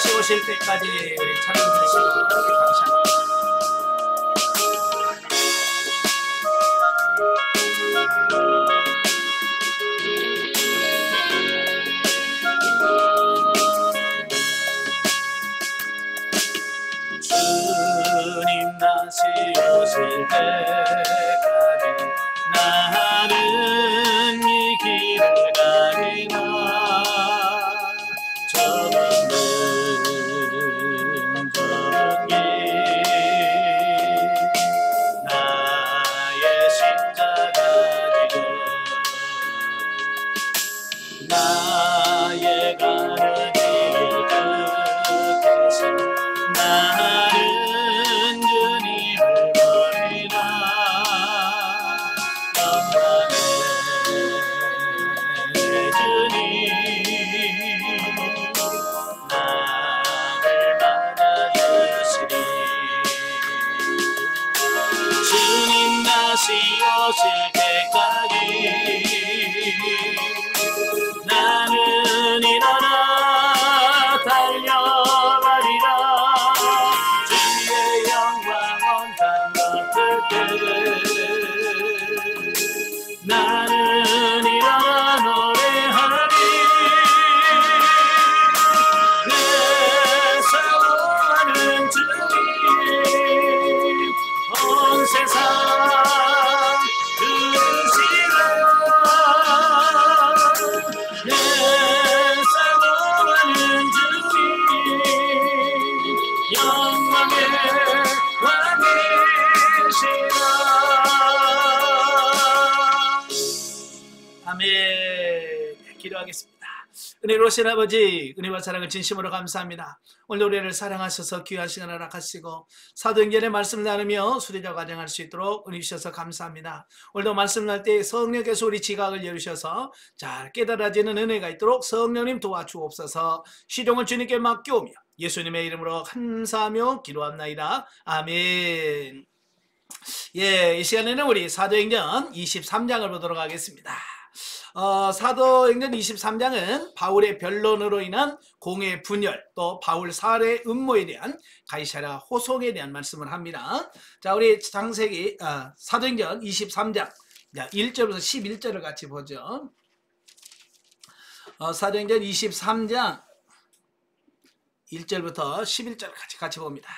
다시 오실 때까지 우리 찬양 드리시고 감사합니다. 주님 다시 오실 때까지 나는 이 길을 가리라. 좁은 좁은 길 나의 십자가 지고 나의 가는 길 끝에서 나는 주님을 버리라. 영광의 주님 나를 받아주시리. 주님 다시 오실 때까지 나는 일어나 달려가리라. 주의 영광 온 땅 덮을 때 나는 일어나 노래하리. 내 사랑하는 주님 온 세상 들으시라. 내 사랑하는 주님 영광의 왕이시라. 아멘. 기도하겠습니다. 은혜로우신 아버지, 은혜와 사랑을 진심으로 감사합니다. 오늘 우리를 사랑하셔서 귀한 시간을 허락하시고 사도행전의 말씀을 나누며 수리자 과정할 수 있도록 은혜 주셔서 감사합니다. 오늘도 말씀 날 때 성령께서 우리 지각을 열으셔서 잘 깨달아지는 은혜가 있도록 성령님 도와주옵소서. 시종을 주님께 맡겨오며 예수님의 이름으로 감사하며 기도합나이다. 아멘. 예, 이 시간에는 우리 사도행전 23장을 보도록 하겠습니다. 사도행전 23장은 바울의 변론으로 인한 공회 분열, 또 바울 살해 음모에 대한 가이사랴 호송에 대한 말씀을 합니다. 자, 우리 창세기 사도행전 23장 1절부터 11절을 같이 보죠. 사도행전 23장 1절부터 11절 같이 봅니다.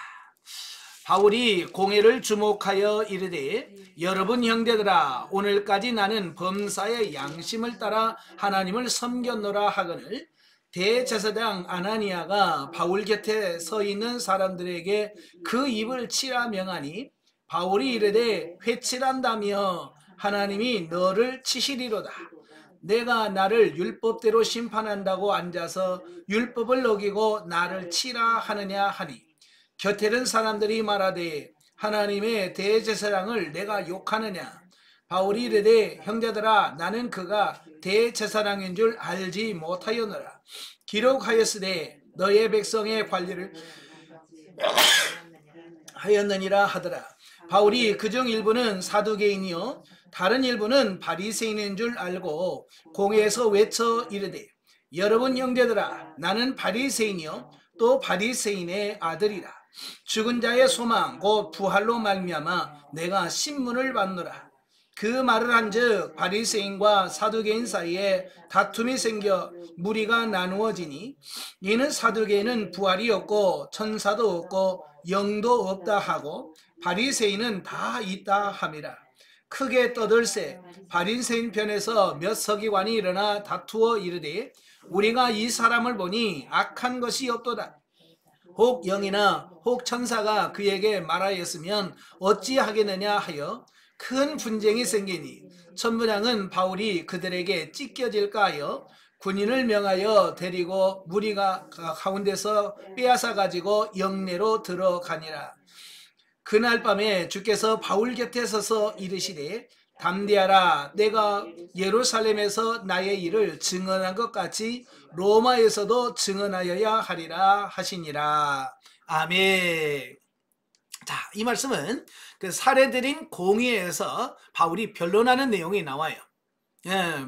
바울이 공회를 주목하여 이르되 여러분 형제들아 오늘까지 나는 범사의 양심을 따라 하나님을 섬겼노라 하거늘 대제사장 아나니아가 바울 곁에 서 있는 사람들에게 그 입을 치라 명하니 바울이 이르되 회칠한다며 하나님이 너를 치시리로다. 내가 나를 율법대로 심판한다고 앉아서 율법을 어기고 나를 치라 하느냐 하니 곁에 있는 사람들이 말하되 하나님의 대제사장을 내가 욕하느냐. 바울이 이르되 형제들아 나는 그가 대제사장인 줄 알지 못하였노라. 기록하였으되 너의 백성의 관리를 하였느니라 하더라. 바울이 그중 일부는 사두개인이요 다른 일부는 바리새인인 줄 알고 공회에서 외쳐 이르되 여러분 형제들아 나는 바리새인이요 또 바리새인의 아들이라. 죽은 자의 소망 곧 부활로 말미암아 내가 신문을 받노라. 그 말을 한즉 바리새인과 사두개인 사이에 다툼이 생겨 무리가 나누어지니 이는 사두개인은 부활이 없고 천사도 없고 영도 없다 하고 바리새인은 다 있다 함이라. 크게 떠들세 바리새인 편에서 몇 서기관이 일어나 다투어 이르되 우리가 이 사람을 보니 악한 것이 없도다. 혹 영이나 혹 천사가 그에게 말하였으면 어찌하겠느냐 하여 큰 분쟁이 생기니 천부장은 바울이 그들에게 찢겨질까 하여 군인을 명하여 데리고 무리가 가운데서 빼앗아 가지고 영내로 들어가니라. 그날 밤에 주께서 바울 곁에 서서 이르시되 담대하라. 내가 예루살렘에서 나의 일을 증언한 것 같이 로마에서도 증언하여야 하리라 하시니라. 아멘. 자, 이 말씀은 그 살해드린 공의에서 바울이 변론하는 내용이 나와요.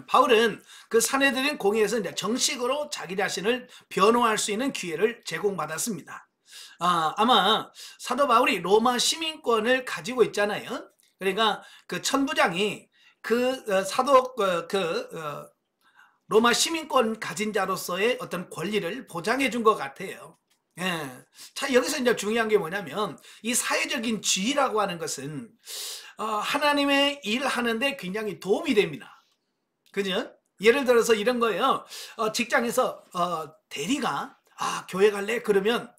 바울은 그 사내들인 공회에서 이제 정식으로 자기 자신을 변호할 수 있는 기회를 제공받았습니다. 아마 사도 바울이 로마 시민권을 가지고 있잖아요. 그러니까 그 천부장이 그 로마 시민권 가진 자로서의 어떤 권리를 보장해 준 것 같아요. 자, 여기서 이제 중요한 게 뭐냐면 이 사회적인 지위라고 하는 것은 하나님의 일을 하는데 굉장히 도움이 됩니다. 그죠? 예를 들어서 이런 거예요. 직장에서 대리가 교회 갈래? 그러면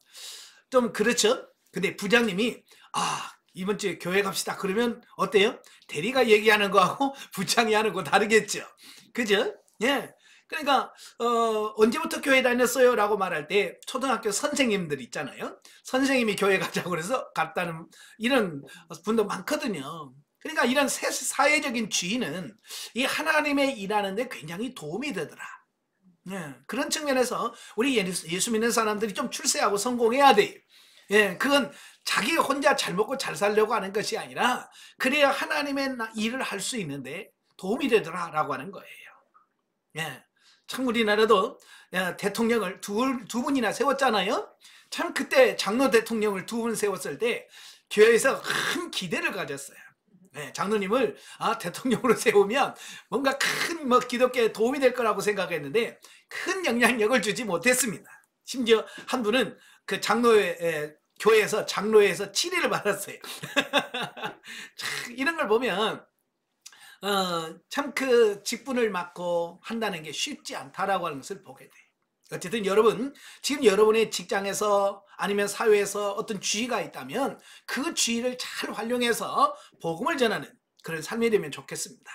좀 그렇죠. 근데 부장님이 이번 주에 교회 갑시다. 그러면 어때요? 대리가 얘기하는 거하고 부장이 하는 거 다르겠죠. 그죠? 예. 그러니까 언제부터 교회 다녔어요? 라고 말할 때 초등학교 선생님들 있잖아요. 선생님이 교회 가자고 그래서 갔다는 이런 분도 많거든요. 그러니까 이런 사회적인 지위는 이 하나님의 일하는데 굉장히 도움이 되더라. 그런 측면에서 우리 예수 믿는 사람들이 좀 출세하고 성공해야 돼. 그건 자기 혼자 잘 먹고 잘 살려고 하는 것이 아니라 그래야 하나님의 일을 할 수 있는데 도움이 되더라 라고 하는 거예요. 참 우리나라도 대통령을 두 분이나 세웠잖아요. 참 그때 장로 대통령을 두 분 세웠을 때 교회에서 큰 기대를 가졌어요. 장로님을 대통령으로 세우면 뭔가 큰 기독교에 도움이 될 거라고 생각했는데 큰 영향력을 주지 못했습니다. 심지어 한 분은 그 교회에서 장로회에서 7위를 받았어요. 이런 걸 보면 참 그 직분을 맡고 한다는 게 쉽지 않다라고 하는 것을 보게 돼. 어쨌든 여러분, 지금 여러분의 직장에서 아니면 사회에서 어떤 지위가 있다면 그 지위를 잘 활용해서 복음을 전하는 그런 삶이 되면 좋겠습니다.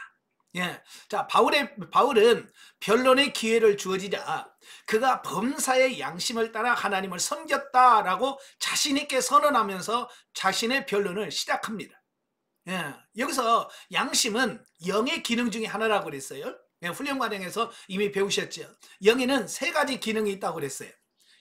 자, 바울은 변론의 기회를 주어지자 그가 범사의 양심을 따라 하나님을 섬겼다라고 자신 있게 선언하면서 자신의 변론을 시작합니다. 여기서 양심은 영의 기능 중에 하나라고 그랬어요. 훈련 과정에서 이미 배우셨죠. 영에는 3가지 기능이 있다고 그랬어요.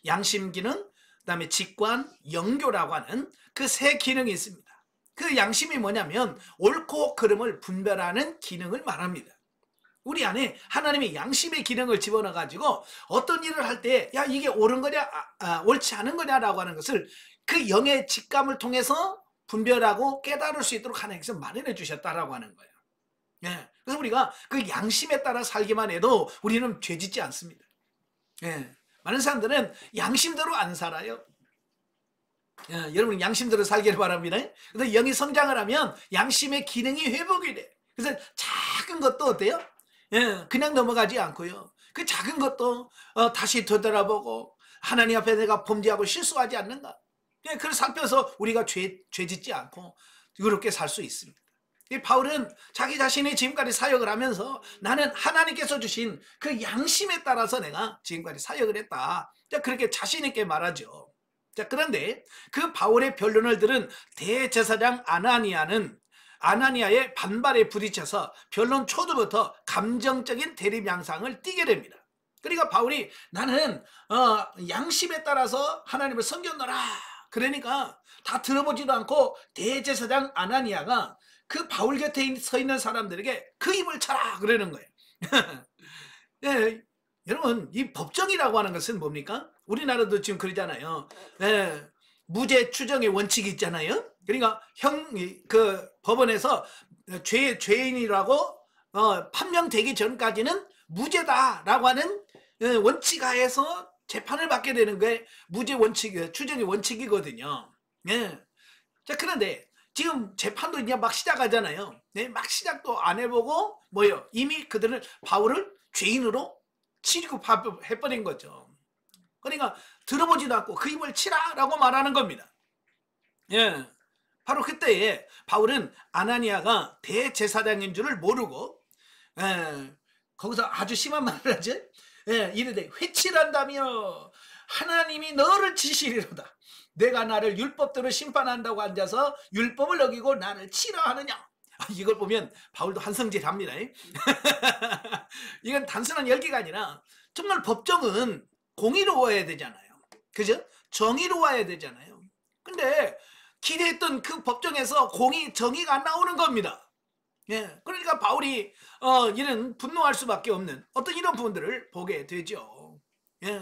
양심 기능, 그다음에 직관, 영교라고 하는 그 3기능이 있습니다. 그 양심이 뭐냐면 옳고 그름을 분별하는 기능을 말합니다. 우리 안에 하나님의 양심의 기능을 집어넣어 가지고 어떤 일을 할 때 이게 옳은 거냐 옳지 않은 거냐라고 하는 것을 그 영의 직감을 통해서 분별하고 깨달을 수 있도록 하나님께서 마련해 주셨다라고 하는 거예요. 그래서 우리가 그 양심에 따라 살기만 해도 우리는 죄짓지 않습니다. 많은 사람들은 양심대로 안 살아요. 여러분 양심대로 살기를 바랍니다. 그래서 영이 성장을 하면 양심의 기능이 회복이 돼. 그래서 작은 것도 어때요? 그냥 넘어가지 않고요. 그 작은 것도 다시 되돌아보고 하나님 앞에 내가 범죄하고 실수하지 않는가. 그걸 살펴서 우리가 죄짓지 않고 의롭게 살 수 있습니다. 바울은 자기 자신이 지금까지 사역을 하면서 나는 하나님께서 주신 그 양심에 따라서 내가 지금까지 사역을 했다. 그렇게 자신 있게 말하죠. 자, 그런데 그 바울의 변론을 들은 대제사장 아나니아의 반발에 부딪혀서 변론 초두부터 감정적인 대립 양상을 띠게 됩니다. 그러니까 바울이 나는 양심에 따라서 하나님을 섬겼노라. 그러니까 다 들어보지도 않고 대제사장 아나니아가 그 바울 곁에 서 있는 사람들에게 그 입을 쳐라 그러는 거예요. 여러분 이 법정이라고 하는 것은 뭡니까? 우리나라도 지금 그러잖아요. 무죄 추정의 원칙이 있잖아요. 그러니까 그 법원에서 죄인이라고 판명되기 전까지는 무죄다라고 하는 원칙 하에서 재판을 받게 되는 게 무죄 원칙, 추정의 원칙이거든요. 자, 그런데 지금 재판도 이제 막 시작하잖아요. 막 시작도 안 해보고 이미 그들을 바울을 죄인으로 취급해버린 거죠. 그러니까 들어보지도 않고 그 입을 치라라고 말하는 겁니다. 바로 그때에 바울은 아나니아가 대제사장인 줄을 모르고 거기서 아주 심한 말을 하죠. 이르되 회칠한다며 하나님이 너를 치시리로다. 내가 나를 율법대로 심판한다고 앉아서 율법을 어기고 나를 치라 하느냐. 이걸 보면 바울도 한성질합니다. 이건 단순한 열기가 아니라 정말 법정은 공의로워야 되잖아요. 그죠? 정의로워야 되잖아요. 근데 기대했던 그 법정에서 정의가 안 나오는 겁니다. 예, 그러니까 바울이 이런 분노할 수밖에 없는 어떤 이런 부분들을 보게 되죠. 예,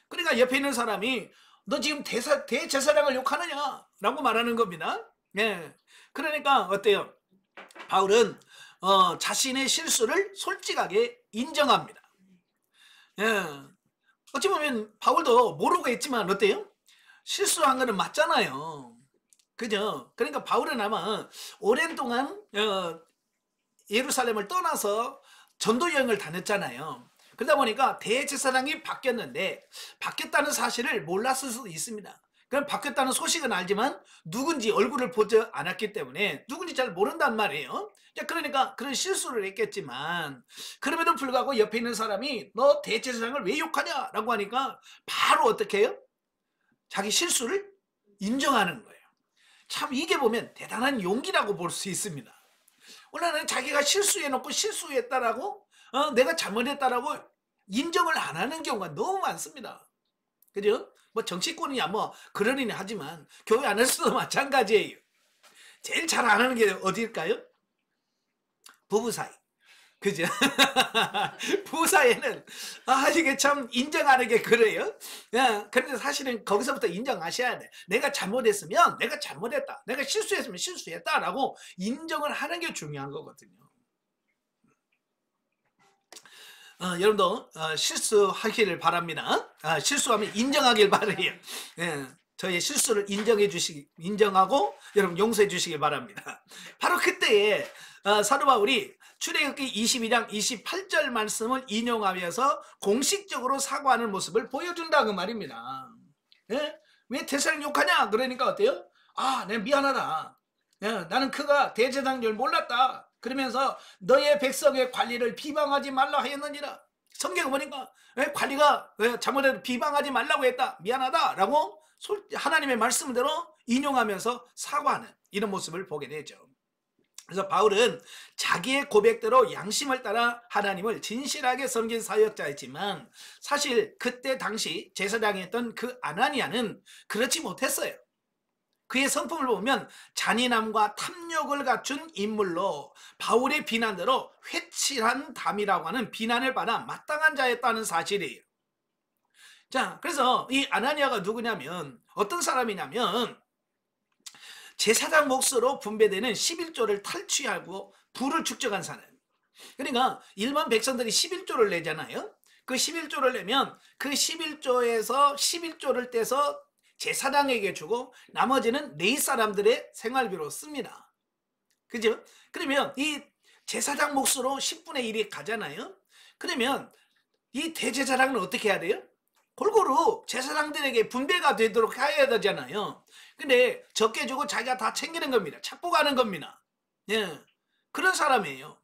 그러니까 옆에 있는 사람이 너 지금 대제사장을 욕하느냐? 라고 말하는 겁니다. 예, 그러니까 어때요? 바울은 자신의 실수를 솔직하게 인정합니다. 예, 어찌 보면 바울도 모르고 했지만 어때요? 실수한 거는 맞잖아요. 그죠? 그러니까 바울은 아마 오랜 동안 예루살렘을 떠나서 전도 여행을 다녔잖아요. 그러다 보니까 대제사장이 바뀌었는데 바뀌었다는 사실을 몰랐을 수도 있습니다. 그럼 바뀌었다는 소식은 알지만 누군지 얼굴을 보지 않았기 때문에 누군지 잘 모른단 말이에요. 그러니까 그런 실수를 했겠지만 그럼에도 불구하고 옆에 있는 사람이 너 대제사장을 왜 욕하냐라고 하니까 바로 어떻게 해요? 자기 실수를 인정하는 거예요. 참 이게 보면 대단한 용기라고 볼 수 있습니다. 원래는 자기가 실수해놓고 실수했다라고 내가 잘못했다라고 인정을 안 하는 경우가 너무 많습니다. 그죠? 뭐 정치권이야 뭐 그러니 하지만 교회 안에서도 마찬가지예요. 제일 잘 안 하는 게 어디일까요? 부부 사이. 그죠? 부부 사이에는 이게 참 인정하는 게 그래요. 그런데 사실은 거기서부터 인정하셔야 돼. 내가 잘못했으면 내가 잘못했다. 내가 실수했으면 실수했다라고 인정을 하는 게 중요한 거거든요. 여러분도 실수하기를 바랍니다. 실수하면 인정하길 바라요. 저의 실수를 인정하고 여러분 용서해 주시길 바랍니다. 바로 그때에 사도 바울이 출애굽기 22장 28절 말씀을 인용하면서 공식적으로 사과하는 모습을 보여준다 그 말입니다. 왜 대사를 욕하냐? 그러니까 어때요? 내가 미안하다. 나는 그가 대제사장인 줄 몰랐다. 그러면서 너의 백성의 관리를 비방하지 말라 하였느니라. 성경에 보니까 관리가 잘못해도 비방하지 말라고 했다. 미안하다라고 하나님의 말씀대로 인용하면서 사과하는 이런 모습을 보게 되죠. 그래서 바울은 자기의 고백대로 양심을 따라 하나님을 진실하게 섬긴 사역자였지만 사실 그때 당시 제사장이었던 그 아나니아는 그렇지 못했어요. 그의 성품을 보면 잔인함과 탐욕을 갖춘 인물로 바울의 비난대로 회칠한 담이라고 하는 비난을 받아 마땅한 자였다는 사실이에요. 자, 그래서 이 아나니아가 누구냐면 어떤 사람이냐면 제사장 몫으로 분배되는 11조를 탈취하고 부를 축적한 사람. 그러니까 일반 백성들이 11조를 내잖아요. 그 11조를 내면 그 11조에서 11조를 떼서 제사장에게 주고 나머지는 레위 사람들의 생활비로 씁니다. 그죠? 그러면 이 제사장 몫으로 10분의 1이 가잖아요. 그러면 이 대제사장은 어떻게 해야 돼요? 골고루 제사장들에게 분배가 되도록 해야 되잖아요. 근데 적게 주고 자기가 다 챙기는 겁니다. 착복하는 겁니다. 그런 사람이에요.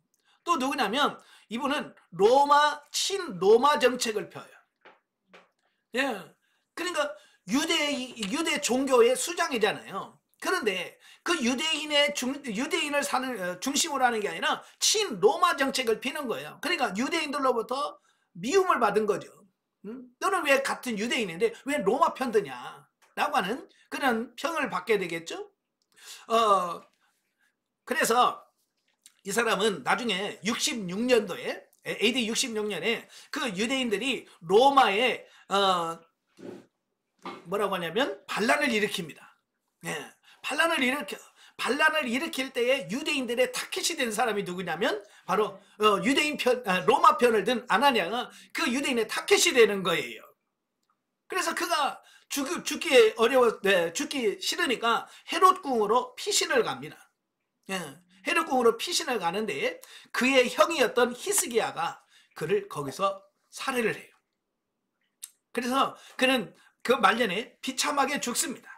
또 누구냐면 이분은 친로마 정책을 펴요. 그러니까 유대 종교의 수장이잖아요. 그런데 그 유대인을 중심으로 하는 게 아니라 친로마 정책을 피는 거예요. 그러니까 유대인들로부터 미움을 받은 거죠. 너는 왜 같은 유대인인데 왜 로마 편 드냐 라고 하는 그런 평을 받게 되겠죠. 그래서 이 사람은 나중에 66년도에 AD 66년에 그 유대인들이 로마에 뭐라고 하냐면 반란을 일으킵니다. 반란을 일으킬 때에 유대인들의 타깃이 된 사람이 누구냐면 바로 유대인 편, 로마 편을 든 아나니아가 그 유대인의 타깃이 되는 거예요. 그래서 그가 죽기 싫으니까 헤롯 궁으로 피신을 갑니다. 헤롯 궁으로 피신을 가는데 그의 형이었던 히스기야가 그를 거기서 살해를 해요. 그래서 그는 그 말년에 비참하게 죽습니다.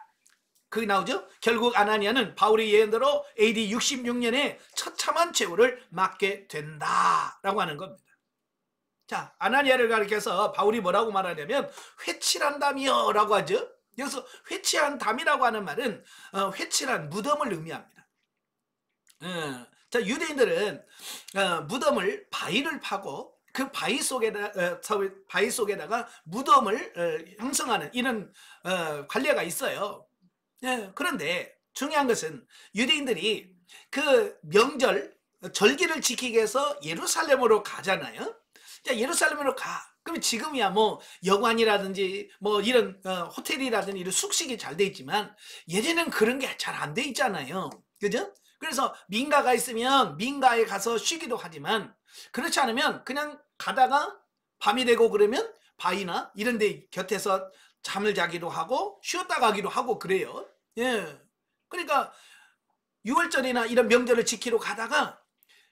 그게 나오죠? 결국 아나니아는 바울의 예언대로 AD 66년에 처참한 최후를 맞게 된다라고 하는 겁니다. 자, 아나니아를 가리켜서 바울이 뭐라고 말하냐면 회칠한 담이여 라고 하죠. 여기서 회칠한 담이라고 하는 말은 회칠한 무덤을 의미합니다. 자, 유대인들은 무덤을 바위를 파고 그 바위 속에다가 무덤을 형성하는 이런 관례가 있어요. 그런데 중요한 것은 유대인들이 그 명절 절기를 지키기 위해서 예루살렘으로 가잖아요. 자, 예루살렘으로 가. 그러면 지금이야 뭐 여관이라든지 뭐 이런 호텔이라든지 이런 숙식이 잘 돼 있지만 예전에는 그런 게 잘 안 돼 있잖아요. 그죠? 그래서 민가가 있으면 민가에 가서 쉬기도 하지만 그렇지 않으면 그냥 가다가 밤이 되고 그러면 바위나 이런 데 곁에서 잠을 자기도 하고 쉬었다 가기도 하고 그래요. 예. 그러니까 6월절이나 이런 명절을 지키러 가다가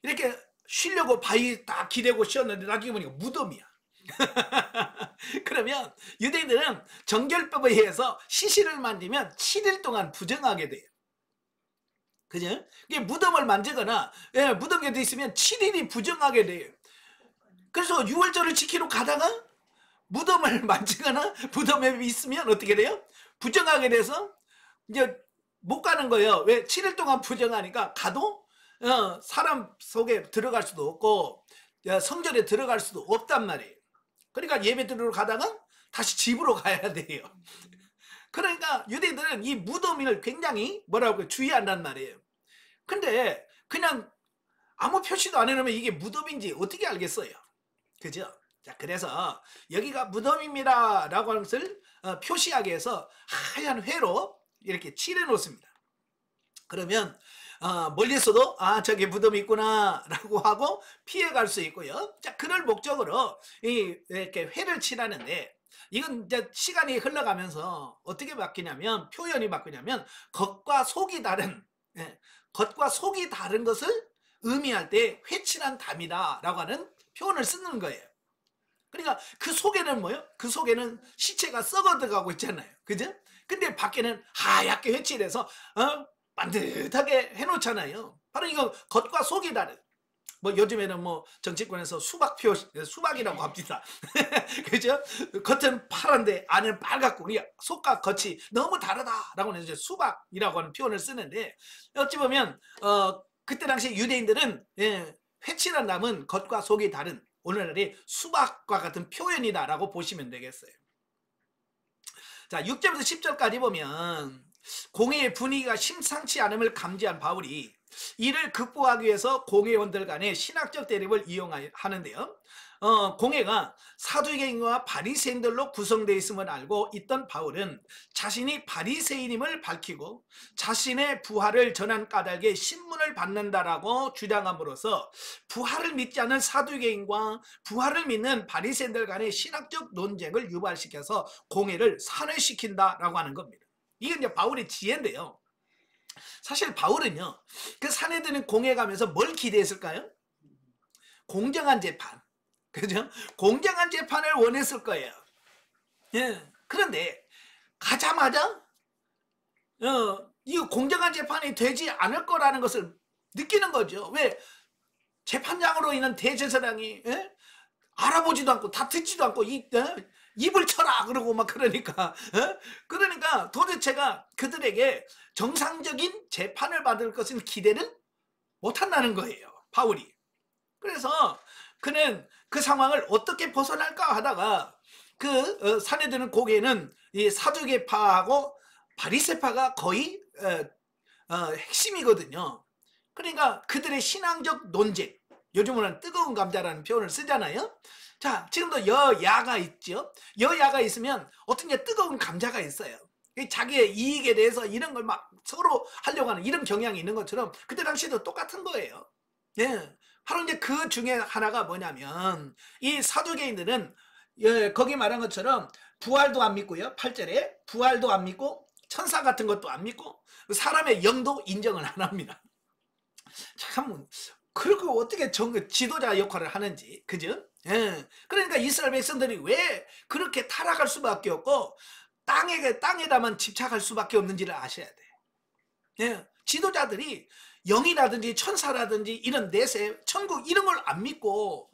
이렇게 쉬려고 바위 딱 기대고 쉬었는데 나중에 보니까 무덤이야. 그러면 유대인들은 정결법에 의해서 시신을 만지면 7일 동안 부정하게 돼요. 그죠? 이게 무덤을 만지거나 무덤 곁에 있으면 7일이 부정하게 돼요. 그래서 6월절을 지키러 가다가 무덤을 만지거나 무덤에 있으면 어떻게 돼요? 부정하게 돼서 이제 못 가는 거예요. 왜? 7일 동안 부정하니까 가도 사람 속에 들어갈 수도 없고 성전에 들어갈 수도 없단 말이에요. 그러니까 예배 드리러 가다가 다시 집으로 가야 돼요. 그러니까 유대인들은 이 무덤을 굉장히 뭐라고 주의한단 말이에요. 근데 그냥 아무 표시도 안 해놓으면 이게 무덤인지 어떻게 알겠어요? 그죠? 자, 그래서 여기가 무덤입니다 라고 하는 것을 표시하기 위해서 하얀 회로 이렇게 칠해 놓습니다. 그러면 멀리서도 저기 무덤이 있구나 라고 하고 피해갈 수 있고요. 자, 그럴 목적으로 이렇게 회를 칠하는데 이건 이제 시간이 흘러가면서 어떻게 바뀌냐면 표현이 바뀌냐면 겉과 속이 다른 겉과 속이 다른 것을 의미할 때 회칠한 담이다 라고 하는 표현을 쓰는 거예요. 그러니까 그 속에는 뭐예요? 그 속에는 시체가 썩어 들어가고 있잖아요. 그죠? 근데 밖에는 하얗게 회칠해서 반듯하게 해놓잖아요. 바로 이거 겉과 속이 다른. 뭐 요즘에는 뭐 정치권에서 수박이라고 합니다. 그죠? 겉은 파란데 안은 빨갛고 속과 겉이 너무 다르다라고 해서 수박이라고 하는 표현을 쓰는데 어찌 보면 그때 당시 유대인들은 회칠한 남은 겉과 속이 다른 오늘날의 수박과 같은 표현이다라고 보시면 되겠어요. 자, 6절부터 10절까지 보면 공회의 분위기가 심상치 않음을 감지한 바울이 이를 극복하기 위해서 공회원들 간의 신학적 대립을 이용하는데요. 공회가 사두개인과 바리새인들로 구성되어 있음을 알고 있던 바울은 자신이 바리새인임을 밝히고 자신의 부활을 전한 까닭에 신문을 받는다라고 주장함으로써 부활을 믿지 않는 사두개인과 부활을 믿는 바리새인들 간의 신학적 논쟁을 유발시켜서 공회를 산회시킨다라고 하는 겁니다. 이게 이제 바울의 지혜인데요. 사실 바울은요, 그 산헤드린 공회 가면서 뭘 기대했을까요? 공정한 재판. 그죠? 공정한 재판을 원했을 거예요. 예. 그런데 가자마자 이거 공정한 재판이 되지 않을 거라는 것을 느끼는 거죠. 왜? 재판장으로 있는 대제사장이 알아보지도 않고 다 듣지도 않고 입을 쳐라 그러고 막 그러니까 그러니까 도대체가 그들에게 정상적인 재판을 받을 것은 기대를 못한다는 거예요, 바울이. 그래서 그는 그 상황을 어떻게 벗어날까 하다가 그 산헤드린 공회는 이 사두개파하고 바리새파가 거의 핵심이거든요. 그러니까 그들의 신앙적 논쟁, 요즘은 뜨거운 감자라는 표현을 쓰잖아요. 자, 지금도 여야가 있죠. 여야가 있으면 어떤 게 뜨거운 감자가 있어요. 자기의 이익에 대해서 이런 걸 막 서로 하려고 하는 이런 경향이 있는 것처럼 그때 당시에도 똑같은 거예요. 예. 바로 이제 그 중에 하나가 뭐냐면 이 사두개인들은 거기 말한 것처럼 부활도 안 믿고요. 8절에 부활도 안 믿고 천사 같은 것도 안 믿고 사람의 영도 인정을 안 합니다. 참 그리고 어떻게 지도자 역할을 하는지, 그죠? 예. 그러니까 이스라엘 백성들이 왜 그렇게 타락할 수밖에 없고 땅에다만 집착할 수밖에 없는지를 아셔야 돼. 예. 지도자들이 영이라든지 천사라든지 이런 내세, 천국 이런 걸 안 믿고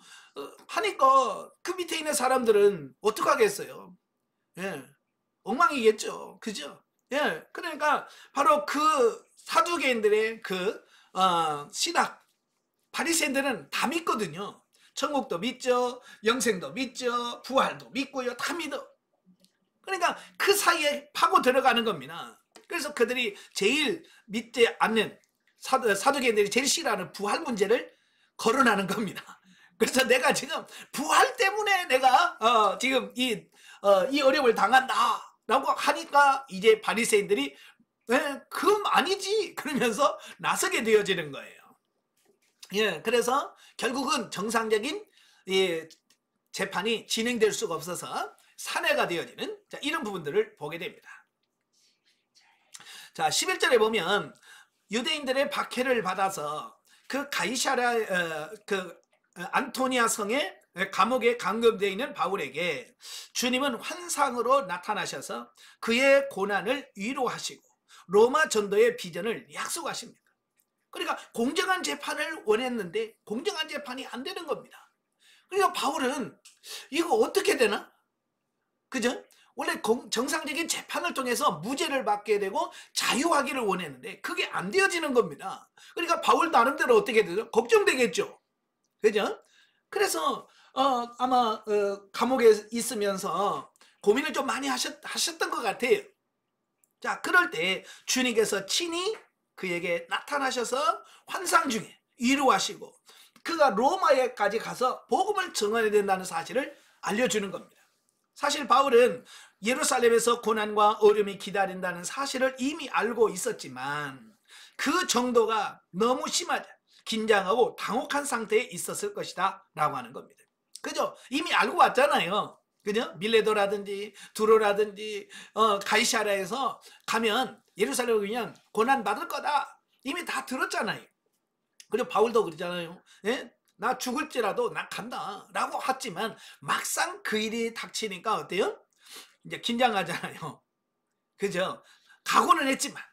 하니까 그 밑에 있는 사람들은 어떡하겠어요? 예. 엉망이겠죠. 그죠? 예. 그러니까 바로 그 사두개인들의 그 신학 바리새인들은 다 믿거든요. 천국도 믿죠. 영생도 믿죠. 부활도 믿고요. 다 믿어. 그러니까 그 사이에 파고 들어가는 겁니다. 그래서 그들이 제일 믿지 않는 사두개인들이 제일 싫어하는 부활 문제를 거론하는 겁니다. 그래서 내가 지금 부활 때문에 내가 지금 이 어려움을 당한다라고 하니까 이제 바리새인들이 그건 아니지 그러면서 나서게 되어지는 거예요. 예, 그래서 결국은 정상적인 재판이 진행될 수가 없어서 산해가 되어지는 이런 부분들을 보게 됩니다. 자, 11절에 보면 유대인들의 박해를 받아서 그 가이사랴 안토니아 성의 감옥에 감금되어 있는 바울에게 주님은 환상으로 나타나셔서 그의 고난을 위로하시고 로마 전도의 비전을 약속하십니다. 그러니까 공정한 재판을 원했는데 공정한 재판이 안 되는 겁니다. 그러니까 바울은 이거 어떻게 되나? 그죠? 원래 정상적인 재판을 통해서 무죄를 받게 되고 자유하기를 원했는데 그게 안 되어지는 겁니다. 그러니까 바울 나름대로 어떻게 되죠? 걱정되겠죠. 그죠? 그래서 아마 감옥에 있으면서 고민을 좀 많이 하셨던 것 같아요. 자, 그럴 때 주님께서 친히 그에게 나타나셔서 환상 중에 위로하시고 그가 로마에까지 가서 복음을 전해야 된다는 사실을 알려주는 겁니다. 사실 바울은 예루살렘에서 고난과 어려움이 기다린다는 사실을 이미 알고 있었지만 그 정도가 너무 심하다, 긴장하고 당혹한 상태에 있었을 것이다 라고 하는 겁니다. 그죠? 이미 알고 왔잖아요. 그죠? 밀레도라든지 두로라든지 가이사랴에서 가면 예루살렘에 그냥 고난 받을 거다 이미 다 들었잖아요. 그리고 바울도 그러잖아요. 예? 나 죽을지라도 나 간다 라고 했지만 막상 그 일이 닥치니까 어때요? 이제 긴장하잖아요. 그죠? 각오는 했지만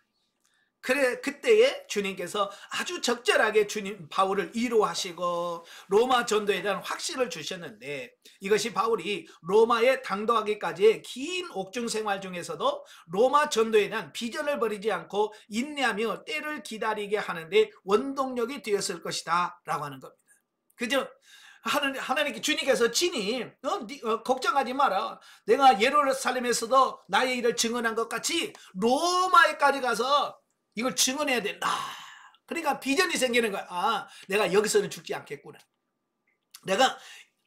그래, 그때에 주님께서 아주 적절하게 바울을 위로하시고 로마 전도에 대한 확신을 주셨는데 이것이 바울이 로마에 당도하기까지의 긴 옥중 생활 중에서도 로마 전도에 대한 비전을 버리지 않고 인내하며 때를 기다리게 하는데 원동력이 되었을 것이다 라고 하는 겁니다. 그죠? 하나님께 주님께서 친히 걱정하지 마라. 내가 예루살렘에서도 나의 일을 증언한 것 같이 로마에까지 가서 이걸 증언해야 된다. 그러니까 비전이 생기는 거야. 아, 내가 여기서는 죽지 않겠구나. 내가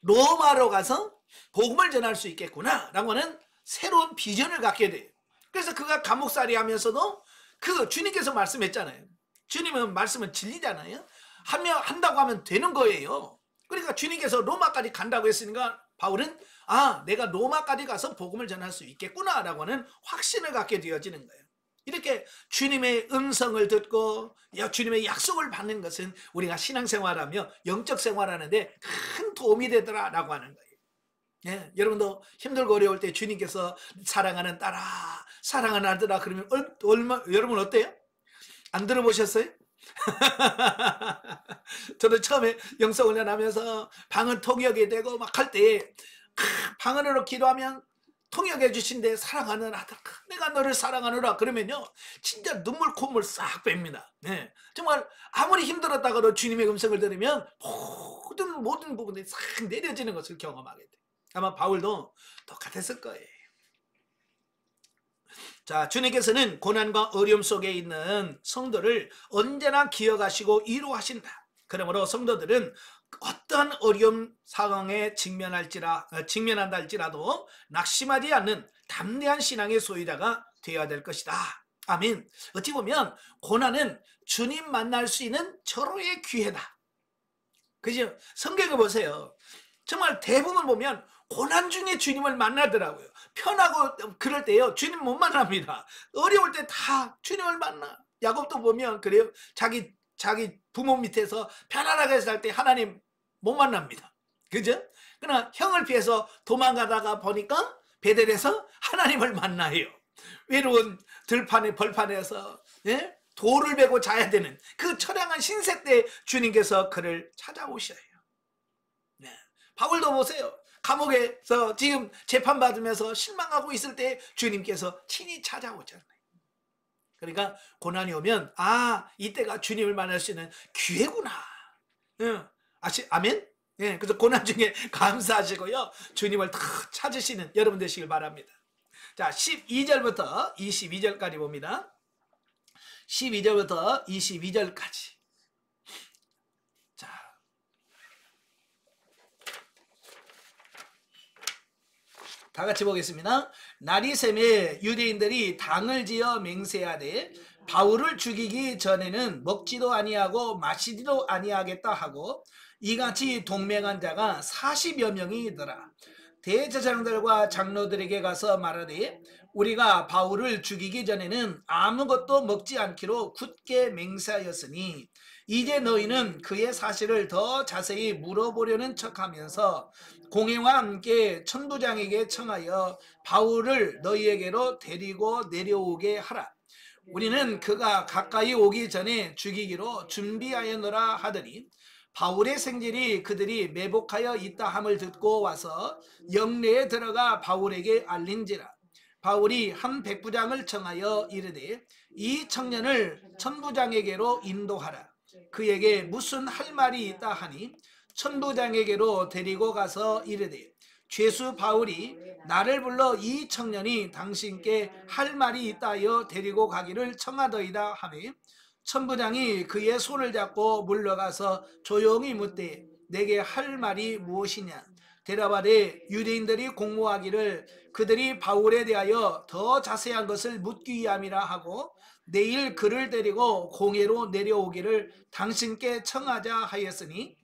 로마로 가서 복음을 전할 수 있겠구나 라고 하는 새로운 비전을 갖게 돼요. 그래서 그가 감옥살이 하면서도 그 주님께서 말씀했잖아요. 주님은 말씀은 진리잖아요. 한다고 하면 되는 거예요. 그러니까 주님께서 로마까지 간다고 했으니까 바울은 아, 내가 로마까지 가서 복음을 전할 수 있겠구나 라고 하는 확신을 갖게 되어지는 거예요. 이렇게 주님의 음성을 듣고 주님의 약속을 받는 것은 우리가 신앙생활하며 영적 생활하는데 큰 도움이 되더라 라고 하는 거예요. 예, 여러분도 힘들고 어려울 때 주님께서 사랑하는 딸아 사랑하는 아들아 그러면 여러분 어때요? 안 들어보셨어요? 저도 처음에 영성훈련 하면서 방언 통역이 되고 막 할 때 방언으로 기도하면 통역해 주신데 사랑하는 아들 내가 너를 사랑하노라 그러면요 진짜 눈물 콧물 싹 뺍니다. 네, 정말 아무리 힘들었다가도 주님의 음성을 들으면 모든 부분들이 싹 내려지는 것을 경험하게 돼요. 아마 바울도 똑같았을 거예요. 자, 주님께서는 고난과 어려움 속에 있는 성도를 언제나 기억하시고 위로하신다. 그러므로 성도들은 어떤 어려움 상황에 직면한다 할지라도 낙심하지 않는 담대한 신앙의 소유자가 되어야 될 것이다. 아멘. 어찌 보면 고난은 주님 만날 수 있는 절호의 기회다. 그죠? 성경을 보세요. 정말 대부분 보면 고난 중에 주님을 만나더라고요. 편하고 그럴 때요 주님 못 만납니다. 어려울 때 다 주님을 만나. 야곱도 보면 그래요. 자기 부모 밑에서 편안하게 살 때 하나님 못 만납니다. 그죠? 그러나 형을 피해서 도망가다가 보니까 베델에서 하나님을 만나요. 외로운 벌판에서 돌을 베고 자야 되는 그 처량한 신세 때 주님께서 그를 찾아오셔요. 네. 바울도 보세요. 감옥에서 지금 재판받으면서 실망하고 있을 때 주님께서 친히 찾아오잖아요. 그러니까 고난이 오면 아, 이때가 주님을 만날 수 있는 기회구나. 아멘? 예, 그래서 고난 중에 감사하시고요. 주님을 다 찾으시는 여러분 되시길 바랍니다. 자, 12절부터 22절까지 봅니다. 12절부터 22절까지. 자, 다 같이 보겠습니다. 날이 새매 유대인들이 당을 지어 맹세하되 바울을 죽이기 전에는 먹지도 아니하고 마시지도 아니하겠다 하고 이같이 동맹한 자가 40여 명이더라. 대제사장들과 장로들에게 가서 말하되 우리가 바울을 죽이기 전에는 아무것도 먹지 않기로 굳게 맹세하였으니 이제 너희는 그의 사실을 더 자세히 물어보려는 척하면서 공회와 함께 천부장에게 청하여 바울을 너희에게로 데리고 내려오게 하라. 우리는 그가 가까이 오기 전에 죽이기로 준비하였노라 하더니 바울의 생질이 그들이 매복하여 있다 함을 듣고 와서 영내에 들어가 바울에게 알린지라. 바울이 한 백부장을 청하여 이르되 이 청년을 천부장에게로 인도하라. 그에게 무슨 할 말이 있다 하니 천부장에게로 데리고 가서 이르되 죄수 바울이 나를 불러 이 청년이 당신께 할 말이 있다 하여 데리고 가기를 청하더이다 하매 천부장이 그의 손을 잡고 물러가서 조용히 묻되 내게 할 말이 무엇이냐. 대답하되 유대인들이 공모하기를 그들이 바울에 대하여 더 자세한 것을 묻기 위함이라 하고 내일 그를 데리고 공회로 내려오기를 당신께 청하자 하였으니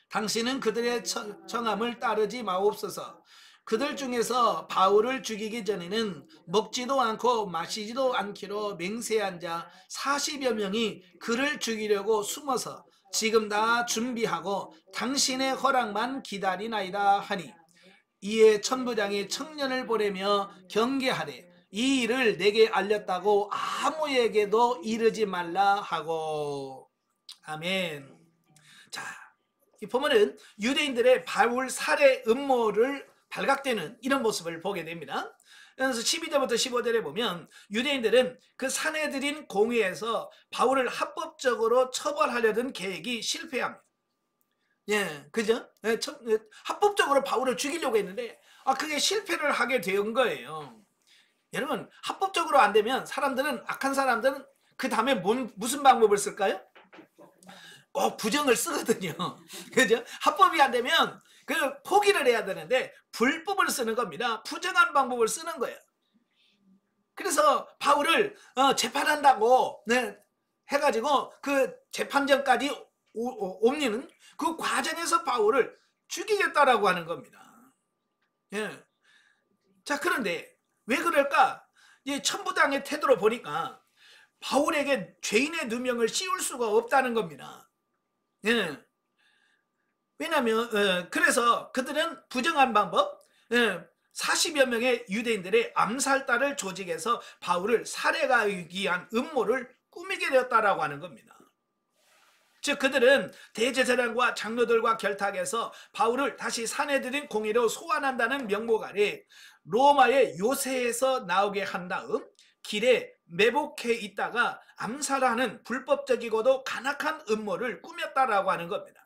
당신은 그들의 청함을 따르지 마옵소서. 그들 중에서 바울을 죽이기 전에는 먹지도 않고 마시지도 않기로 맹세한 자 40여 명이 그를 죽이려고 숨어서 지금 다 준비하고 당신의 허락만 기다리나이다 하니 이에 천부장이 청년을 보내며 경계하되 이 일을 내게 알렸다고 아무에게도 이르지 말라 하고. 아멘. 자, 이 보면은 유대인들의 바울 살해 음모를 발각되는 이런 모습을 보게 됩니다. 그래서 12절부터 15절에 보면 유대인들은 그 산헤드린 공회에서 바울을 합법적으로 처벌하려던 계획이 실패합니다. 예, 그죠? 예, 합법적으로 바울을 죽이려고 했는데 그게 실패를 하게 된 거예요. 여러분, 합법적으로 안 되면 사람들은, 악한 사람들은 그 다음에 무슨 방법을 쓸까요? 꼭 부정을 쓰거든요. 그죠? 합법이 안 되면 그 포기를 해야 되는데 불법을 쓰는 겁니다. 부정한 방법을 쓰는 거예요. 그래서 바울을 재판한다고 해가지고 그 재판정까지 옮기는 그 과정에서 바울을 죽이겠다라고 하는 겁니다. 예. 자, 그런데 왜 그럴까? 이 천부장의 태도로 보니까 바울에게 죄인의 누명을 씌울 수가 없다는 겁니다. 예. 왜냐하면 그래서 그들은 부정한 방법, 40여 명의 유대인들의 암살단을 조직해서 바울을 살해하기 위한 음모를 꾸미게 되었다라고 하는 겁니다. 즉 그들은 대제사장과 장로들과 결탁해서 바울을 다시 산헤드린 공회로 소환한다는 명목 아래 로마의 요새에서 나오게 한 다음 길에 매복해 있다가 암살하는 불법적이고도 간악한 음모를 꾸몄다라고 하는 겁니다.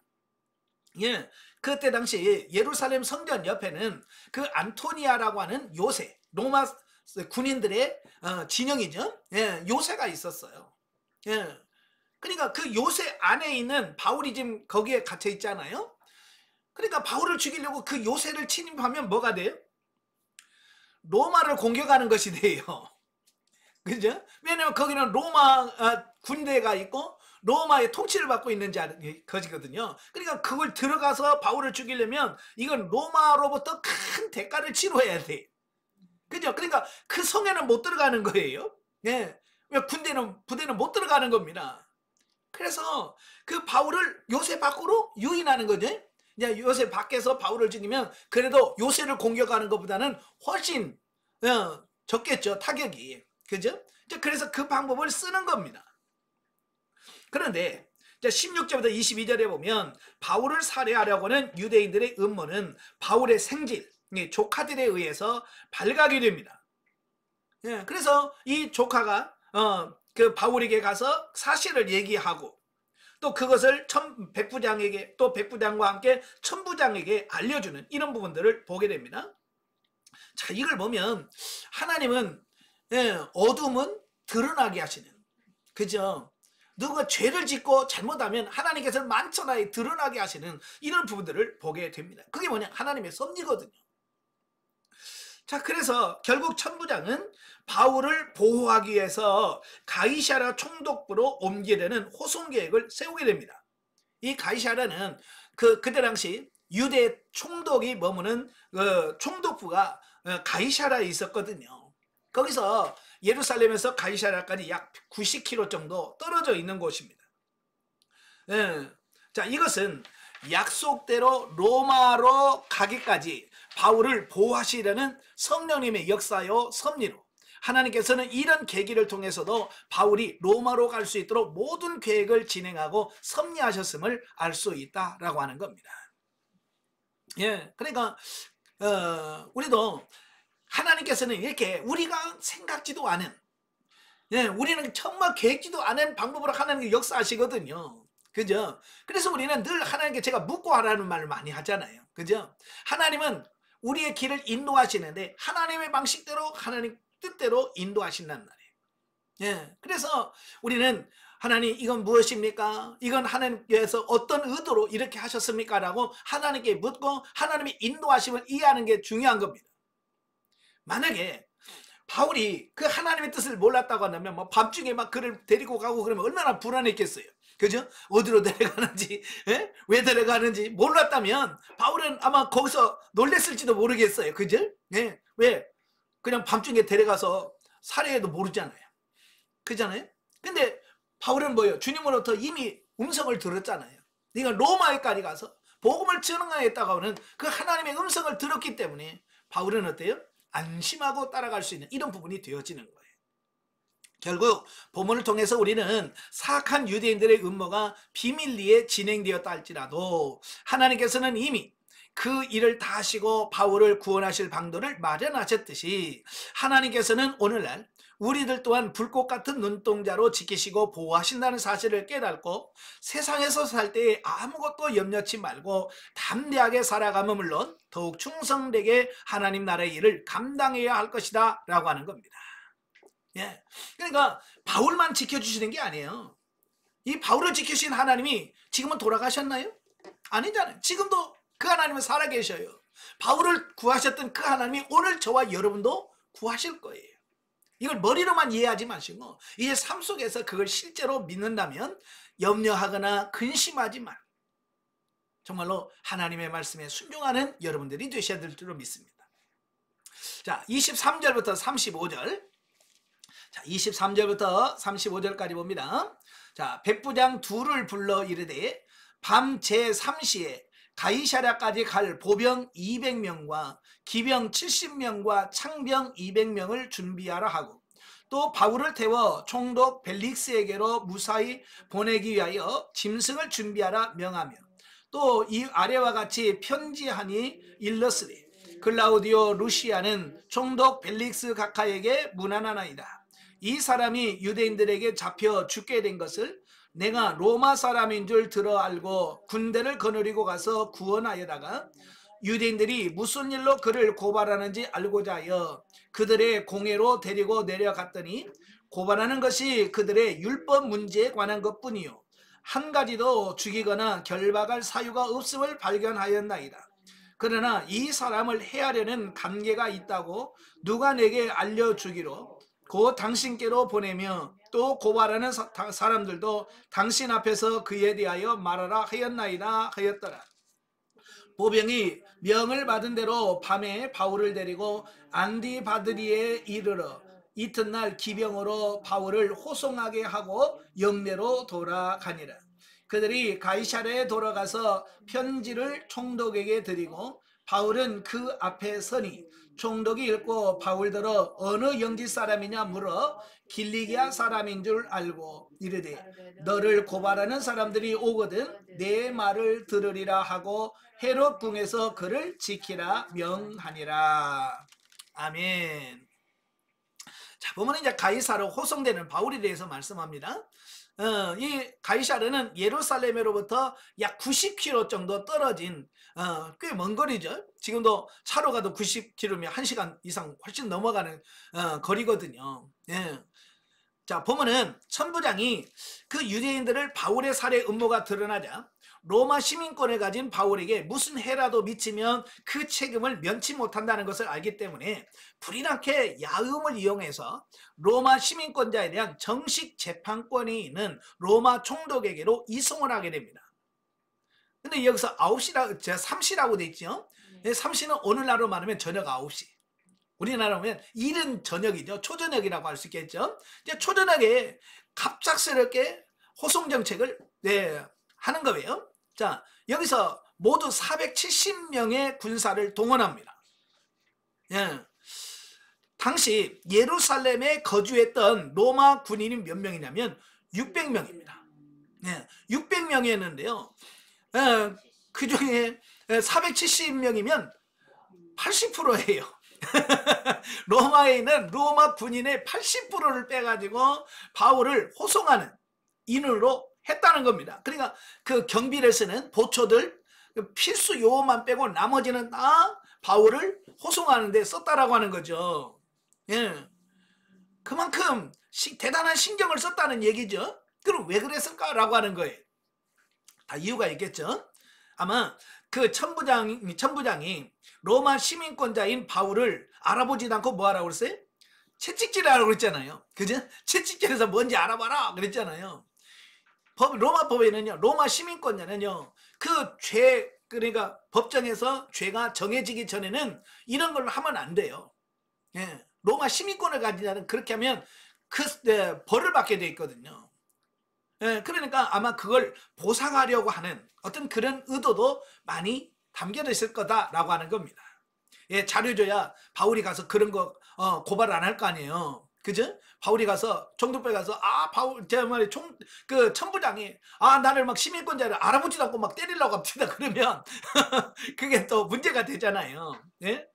예, 그때 당시 예루살렘 성전 옆에는 그 안토니아라고 하는 요새, 로마 군인들의 진영이죠. 예, 요새가 있었어요. 예, 그러니까 그 요새 안에 있는 바울이 지금 거기에 갇혀 있잖아요. 그러니까 바울을 죽이려고 그 요새를 침입하면 뭐가 돼요? 로마를 공격하는 것이 돼요. 그죠? 왜냐면 거기는 로마 군대가 있고 로마의 통치를 받고 있는 것이거든요. 그러니까 그걸 들어가서 바울을 죽이려면 이건 로마로부터 큰 대가를 치러야 돼. 그죠? 그러니까 그 성에는 못 들어가는 거예요. 예. 부대는 못 들어가는 겁니다. 그래서 그 바울을 요새 밖으로 유인하는 거죠. 요새 밖에서 바울을 죽이면 그래도 요새를 공격하는 것보다는 훨씬 적겠죠, 타격이. 그죠? 그래서 그 방법을 쓰는 겁니다. 그런데 16절부터 22절에 보면 바울을 살해하려고는 유대인들의 음모는 바울의 생질, 조카들에 의해서 발각이 됩니다. 그래서 이 조카가 그 바울에게 가서 사실을 얘기하고 또 그것을 백부장에게, 또 백부장과 함께 천부장에게 알려주는 이런 부분들을 보게 됩니다. 자, 이걸 보면 하나님은 어둠은 드러나게 하시는, 그죠? 누가 죄를 짓고 잘못하면 하나님께서는 만천하에 드러나게 하시는 이런 부분들을 보게 됩니다. 그게 뭐냐? 하나님의 섭리거든요. 자, 그래서 결국 천부장은 바울을 보호하기 위해서 가이사랴 총독부로 옮기려는 호송 계획을 세우게 됩니다. 이 가이사랴는 그때 당시 유대 총독이 머무는 총독부가 가이사랴에 있었거든요. 거기서 예루살렘에서 가이사랴까지 약 90km 정도 떨어져 있는 곳입니다. 자, 이것은 약속대로 로마로 가기까지 바울을 보호하시려는 성령님의 역사요 섭리로 하나님께서는 이런 계기를 통해서도 바울이 로마로 갈 수 있도록 모든 계획을 진행하고 섭리하셨음을 알 수 있다라고 하는 겁니다. 예, 그러니까 우리도 하나님께서는 이렇게 우리가 생각지도 않은, 예, 우리는 정말 계획지도 않은 방법으로 하나님께 역사하시거든요. 그죠? 그래서 우리는 늘 하나님께 제가 묻고 하라는 말을 많이 하잖아요. 그죠? 하나님은 우리의 길을 인도하시는데 하나님의 방식대로 하나님 뜻대로 인도하신단 말이에요. 예, 그래서 우리는 하나님 이건 무엇입니까? 이건 하나님께서 어떤 의도로 이렇게 하셨습니까? 라고 하나님께 묻고 하나님의 인도하심을 이해하는 게 중요한 겁니다. 만약에 바울이 그 하나님의 뜻을 몰랐다고 한다면 뭐 밤중에 막 그를 데리고 가고 그러면 얼마나 불안했겠어요. 그죠? 어디로 데려가는지, 예? 왜 데려가는지 몰랐다면 바울은 아마 거기서 놀랬을지도 모르겠어요. 그죠? 예? 왜? 그냥 밤중에 데려가서 살해해도 모르잖아요. 그잖아요? 근데 바울은 뭐예요? 주님으로부터 이미 음성을 들었잖아요. 네가 로마에까지 가서 복음을 전하겠다고 하는 그 하나님의 음성을 들었기 때문에 바울은 어때요? 안심하고 따라갈 수 있는 이런 부분이 되어지는 거예요. 결국 본문을 통해서 우리는 사악한 유대인들의 음모가 비밀리에 진행되었다 할지라도 하나님께서는 이미 그 일을 다 하시고 바울을 구원하실 방도를 마련하셨듯이 하나님께서는 오늘날 우리들 또한 불꽃 같은 눈동자로 지키시고 보호하신다는 사실을 깨닫고 세상에서 살 때 아무것도 염려치 말고 담대하게 살아가면 물론 더욱 충성되게 하나님 나라의 일을 감당해야 할 것이다 라고 하는 겁니다. 예, 그러니까 바울만 지켜주시는 게 아니에요. 이 바울을 지키신 하나님이 지금은 돌아가셨나요? 아니잖아요. 지금도 그 하나님은 살아계셔요. 바울을 구하셨던 그 하나님이 오늘 저와 여러분도 구하실 거예요. 이걸 머리로만 이해하지 마시고 이제 삶 속에서 그걸 실제로 믿는다면 염려하거나 근심하지 말, 정말로 하나님의 말씀에 순종하는 여러분들이 되셔야 될 줄로 믿습니다. 자, 23절부터 35절. 자, 23절부터 35절까지 봅니다. 자, 백부장 둘을 불러 이르되 밤 제3시에 가이사랴까지 갈 보병 200명과 기병 70명과 창병 200명을 준비하라 하고 또 바울을 태워 총독 벨릭스에게로 무사히 보내기 위하여 짐승을 준비하라 명하며 또 이 아래와 같이 편지하니 일렀으리 클라우디오 루시아는 총독 벨릭스 각하에게 문안하나이다. 이 사람이 유대인들에게 잡혀 죽게 된 것을 내가 로마 사람인 줄 들어 알고 군대를 거느리고 가서 구원하여다가 유대인들이 무슨 일로 그를 고발하는지 알고자 하여 그들의 공회로 데리고 내려갔더니 고발하는 것이 그들의 율법 문제에 관한 것뿐이요 한 가지도 죽이거나 결박할 사유가 없음을 발견하였나이다. 그러나 이 사람을 해하려는 관계가 있다고 누가 내게 알려주기로 곧 당신께로 보내며 또 고발하는 사람들도 당신 앞에서 그에 대하여 말하라 하였나이다 하였더라. 보병이 명을 받은 대로 밤에 바울을 데리고 안디바드리에 이르러 이튿날 기병으로 바울을 호송하게 하고 영내로 돌아가니라. 그들이 가이사랴에 돌아가서 편지를 총독에게 드리고 바울은 그 앞에 서니 총독이 읽고 바울더러 어느 영지 사람이냐 물어 길리기아 사람인 줄 알고 이르되 너를 고발하는 사람들이 오거든 내 말을 들으리라 하고 헤롯 궁에서 그를 지키라 명하니라. 아멘. 자, 보면 이제 가이사랴로 호송되는 바울에 대해서 말씀합니다. 이 가이사랴는 예루살렘으로부터 약 90km 정도 떨어진 꽤 먼 거리죠. 지금도 차로 가도 90km면 1시간 이상 훨씬 넘어가는 거리거든요. 예. 자, 보면은 천부장이 그 유대인들을 바울의 살해 음모가 드러나자 로마 시민권을 가진 바울에게 무슨 해라도 미치면 그 책임을 면치 못한다는 것을 알기 때문에 불이 나게 야음을 이용해서 로마 시민권자에 대한 정식 재판권이 있는 로마 총독에게로 이송을 하게 됩니다. 근데 여기서 9시라고, 제가 3시라고 돼 있죠. 3시는 오늘날로 말하면 저녁 9시. 우리나라로 하면 이른 저녁이죠. 초저녁이라고 할 수 있겠죠. 이제 초저녁에 갑작스럽게 호송 정책을 하는 거예요. 자, 여기서 모두 470명의 군사를 동원합니다. 예. 당시 예루살렘에 거주했던 로마 군인이 몇 명이냐면 600명입니다. 예, 600명이었는데요. 그 중에 470명이면 80%예요. 로마에 있는 로마 군인의 80%를 빼가지고 바울을 호송하는 인으로 했다는 겁니다. 그러니까 그 경비를 쓰는 보초들 필수 요원만 빼고 나머지는 다 바울을 호송하는 데 썼다라고 하는 거죠. 예. 그만큼 대단한 신경을 썼다는 얘기죠. 그럼 왜 그랬을까라고 하는 거예요. 다 이유가 있겠죠. 아마 그 천부장이 로마 시민권자인 바울을 알아보지도 않고 뭐 하라고 그랬어요? 채찍질하라고 그랬잖아요. 그죠? 채찍질해서 뭔지 알아봐라 그랬잖아요. 로마 법에는요, 로마 시민권자는요, 그 죄, 그러니까 법정에서 죄가 정해지기 전에는 이런 걸 하면 안 돼요. 예. 로마 시민권을 가진 자는 그렇게 하면 벌을 받게 돼 있거든요. 예, 그러니까 아마 그걸 보상하려고 하는 어떤 그런 의도도 많이 담겨져 있을 거다라고 하는 겁니다. 예, 자료줘야 바울이 가서 그런 거 고발 안 할 거 아니에요. 그죠? 바울이 가서 총독부에 가서 바울 제 말에 그 천부장이 나를 막 시민권자를 알아보지도 않고 막 때리려고 합니다. 그러면 그게 또 문제가 되잖아요. 예?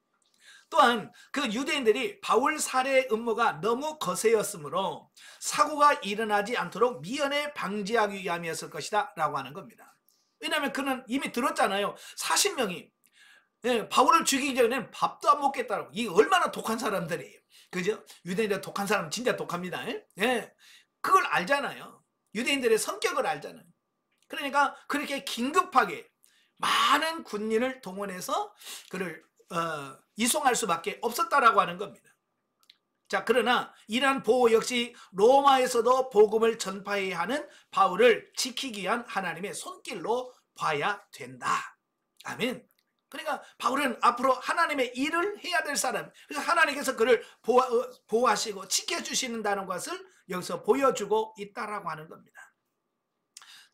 또한 그 유대인들이 바울 살해 음모가 너무 거세였으므로 사고가 일어나지 않도록 미연에 방지하기 위함이었을 것이다 라고 하는 겁니다. 왜냐하면 그는 이미 들었잖아요. 40명이 바울을 죽이기 전에는 밥도 안 먹겠다고. 이게 얼마나 독한 사람들이에요. 그죠? 유대인들 독한 사람 진짜 독합니다. 예. 그걸 알잖아요. 유대인들의 성격을 알잖아요. 그러니까 그렇게 긴급하게 많은 군인을 동원해서 그를 이송할 수밖에 없었다라고 하는 겁니다. 자, 그러나 이러한 보호 역시 로마에서도 복음을 전파해야 하는 바울을 지키기 위한 하나님의 손길로 봐야 된다. 아멘. 그러니까 바울은 앞으로 하나님의 일을 해야 될 사람, 그래서 하나님께서 그를 보호하시고 지켜주시는다는 것을 여기서 보여주고 있다라고 하는 겁니다.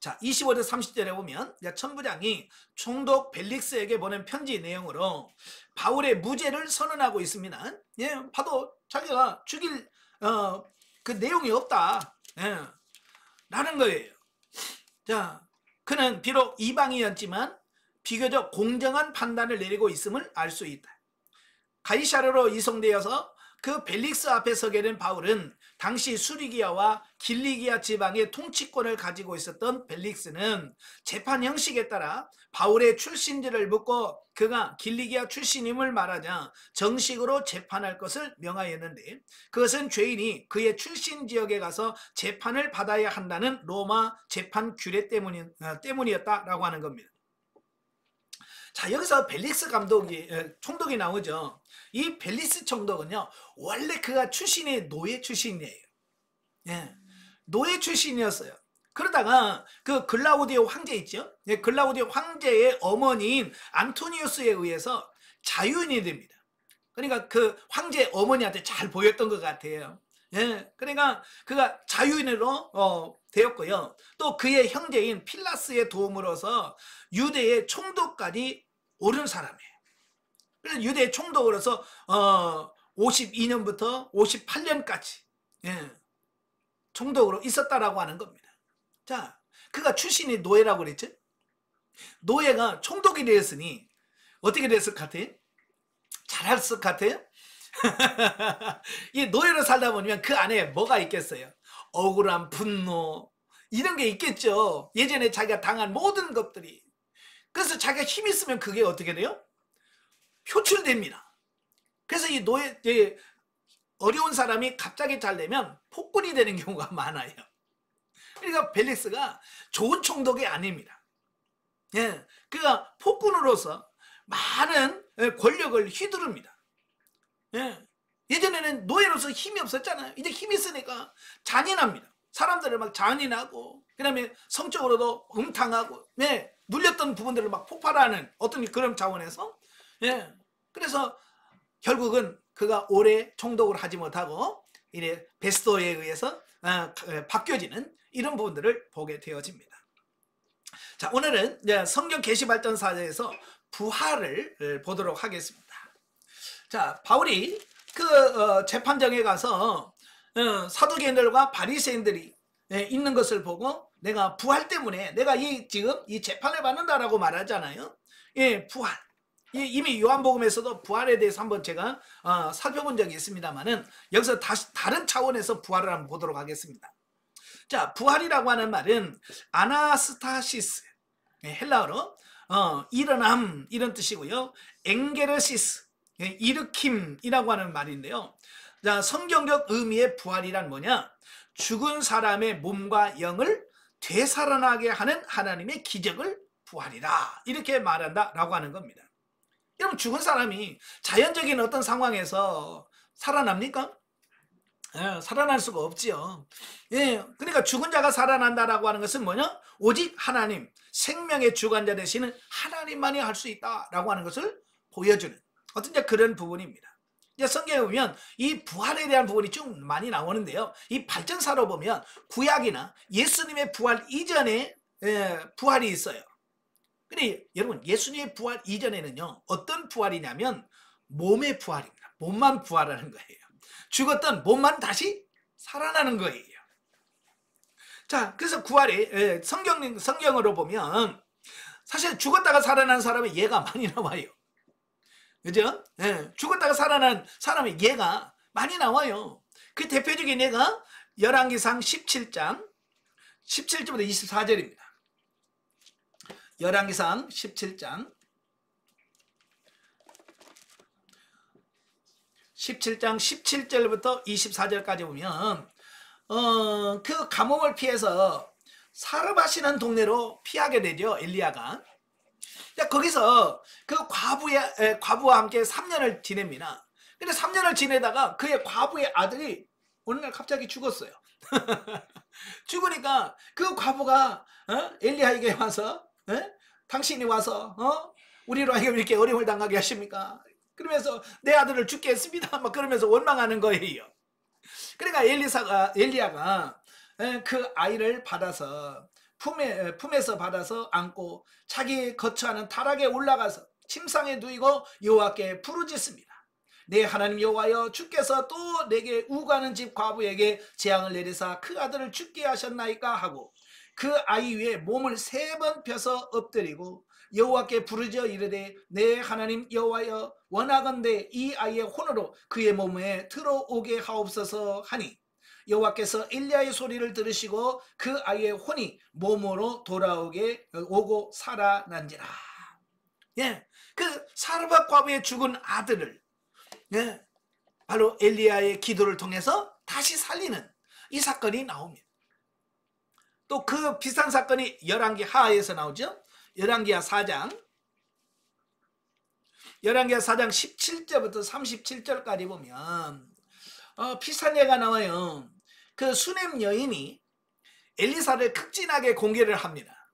자, 25절 30절에 보면 천부장이 총독 벨릭스에게 보낸 편지 내용으로 바울의 무죄를 선언하고 있습니다. 예, 봐도 자기가 죽일 그 내용이 없다. 예, 라는 거예요. 자, 그는 비록 이방이었지만 비교적 공정한 판단을 내리고 있음을 알 수 있다. 가이사르로 이송되어서 그 벨릭스 앞에 서게 된 바울은 당시 수리기아와 길리기아 지방의 통치권을 가지고 있었던 벨릭스는 재판 형식에 따라 바울의 출신지를 묻고 그가 길리기아 출신임을 말하자 정식으로 재판할 것을 명하였는데 그것은 죄인이 그의 출신 지역에 가서 재판을 받아야 한다는 로마 재판 규례 때문이었다라고 하는 겁니다. 자, 여기서 벨릭스 총독이 나오죠. 이 벨릭스 총독은요, 원래 그가 출신이 노예 출신이에요. 예, 노예 출신이었어요. 그러다가 그 글라우디오 황제 있죠? 예, 글라우디오 황제의 어머니인 안토니우스에 의해서 자유인이 됩니다. 그러니까 그 황제 어머니한테 잘 보였던 것 같아요. 예, 그러니까 그가 자유인으로 되었고요. 또 그의 형제인 필라스의 도움으로서 유대의 총독까지 오른 사람이에요. 그래서 유대의 총독으로서 52년부터 58년까지 총독으로 있었다라고 하는 겁니다. 자, 그가 출신이 노예라고 그랬죠? 노예가 총독이 되었으니 어떻게 됐을 것 같아요? 잘할 것 같아요? 이 노예로 살다 보면 그 안에 뭐가 있겠어요? 억울한 분노 이런 게 있겠죠. 예전에 자기가 당한 모든 것들이. 그래서 자기가 힘 있으면 그게 어떻게 돼요? 표출됩니다. 그래서 이 어려운 사람이 갑자기 잘 되면 폭군이 되는 경우가 많아요. 그러니까 벨릭스가 좋은 총독이 아닙니다. 예, 그가 폭군으로서 많은 권력을 휘두릅니다. 예, 예전에는 노예로서 힘이 없었잖아요. 이제 힘이 있으니까 잔인합니다. 사람들을 막 잔인하고, 그 다음에 성적으로도 음탕하고, 예, 눌렸던 부분들을 막 폭발하는 어떤 그런 차원에서, 예, 그래서 결국은 그가 오래 총독을 하지 못하고 이래 베스토에 의해서 바뀌어지는 이런 부분들을 보게 되어집니다. 자, 오늘은 성경 계시발전사에서 부활을 보도록 하겠습니다. 자, 바울이 그 재판정에 가서 사두개인들과 바리새인들이 있는 것을 보고 내가 부활 때문에 내가 지금 이 재판을 받는다라고 말하잖아요. 예, 부활. 이미 요한복음에서도 부활에 대해서 한번 제가 살펴본 적이 있습니다만은 여기서 다시 다른 차원에서 부활을 한번 보도록 하겠습니다. 자, 부활이라고 하는 말은 아나스타시스, 헬라어로 일어남 이런 뜻이고요. 엥게르시스, 일으킴이라고 하는 말인데요. 자, 성경적 의미의 부활이란 뭐냐? 죽은 사람의 몸과 영을 되살아나게 하는 하나님의 기적을 부활이라 이렇게 말한다라고 하는 겁니다. 여러분, 죽은 사람이 자연적인 어떤 상황에서 살아납니까? 예, 살아날 수가 없지요. 예, 그러니까 죽은 자가 살아난다라고 하는 것은 뭐냐? 오직 하나님, 생명의 주관자 되시는 하나님만이 할 수 있다라고 하는 것을 보여주는 어떤 그런 부분입니다. 이제 성경에 보면 이 부활에 대한 부분이 좀 많이 나오는데요. 이 발전사로 보면 구약이나 예수님의 부활 이전에 부활이 있어요. 근데 여러분, 예수님의 부활 이전에는요, 어떤 부활이냐면 몸의 부활입니다. 몸만 부활하는 거예요. 죽었던 몸만 다시 살아나는 거예요. 자, 그래서 구활이 성경으로 보면 사실 죽었다가 살아난 사람의 예가 많이 나와요. 그죠? 죽었다가 살아난 사람의 예가 많이 나와요. 그 대표적인 예가 열왕기상 17장 17절부터 24절입니다. 열왕기상 17장 17절부터 24절까지 보면 그 가뭄을 피해서 사르밧이라는 동네로 피하게 되죠. 엘리야가. 거기서 그 과부와 함께 3년을 지냅니다. 근데 3년을 지내다가 그의 과부의 아들이 어느 날 갑자기 죽었어요. 죽으니까 그 과부가 엘리야에게 와서 당신이 와서 우리로 하여금 이렇게 어려움을 당하게 하십니까? 그러면서 내 아들을 죽게 했습니다. 막 그러면서 원망하는 거예요. 그러니까 엘리야가 그 아이를 받아서 품에서 받아서 안고 자기 거처하는 타락에 올라가서 침상에 누이고 여호와께 부르짖습니다. 내 하나님 여호와여, 주께서 또 내게 우가는 집 과부에게 재앙을 내리사 그 아들을 죽게 하셨나이까 하고 그 아이 위에 몸을 3번 펴서 엎드리고 여호와께 부르짖어 이르되 내 하나님 여호와여, 원하건대 이 아이의 혼으로 그의 몸에 들어오게 하옵소서 하니 여호와께서 엘리야의 소리를 들으시고 그 아이의 혼이 몸으로 돌아오게 오고 살아난지라. 예, 그 사르밧 과부의 죽은 아들을 바로 엘리야의 기도를 통해서 다시 살리는 이 사건이 나옵니다. 또 그 비슷한 사건이 열왕기 하에서 나오죠. 열왕기하 4장 17절부터 37절까지 보면 비슷한 예가 나와요. 그 수넴 여인이 엘리사를 극진하게 공개를 합니다.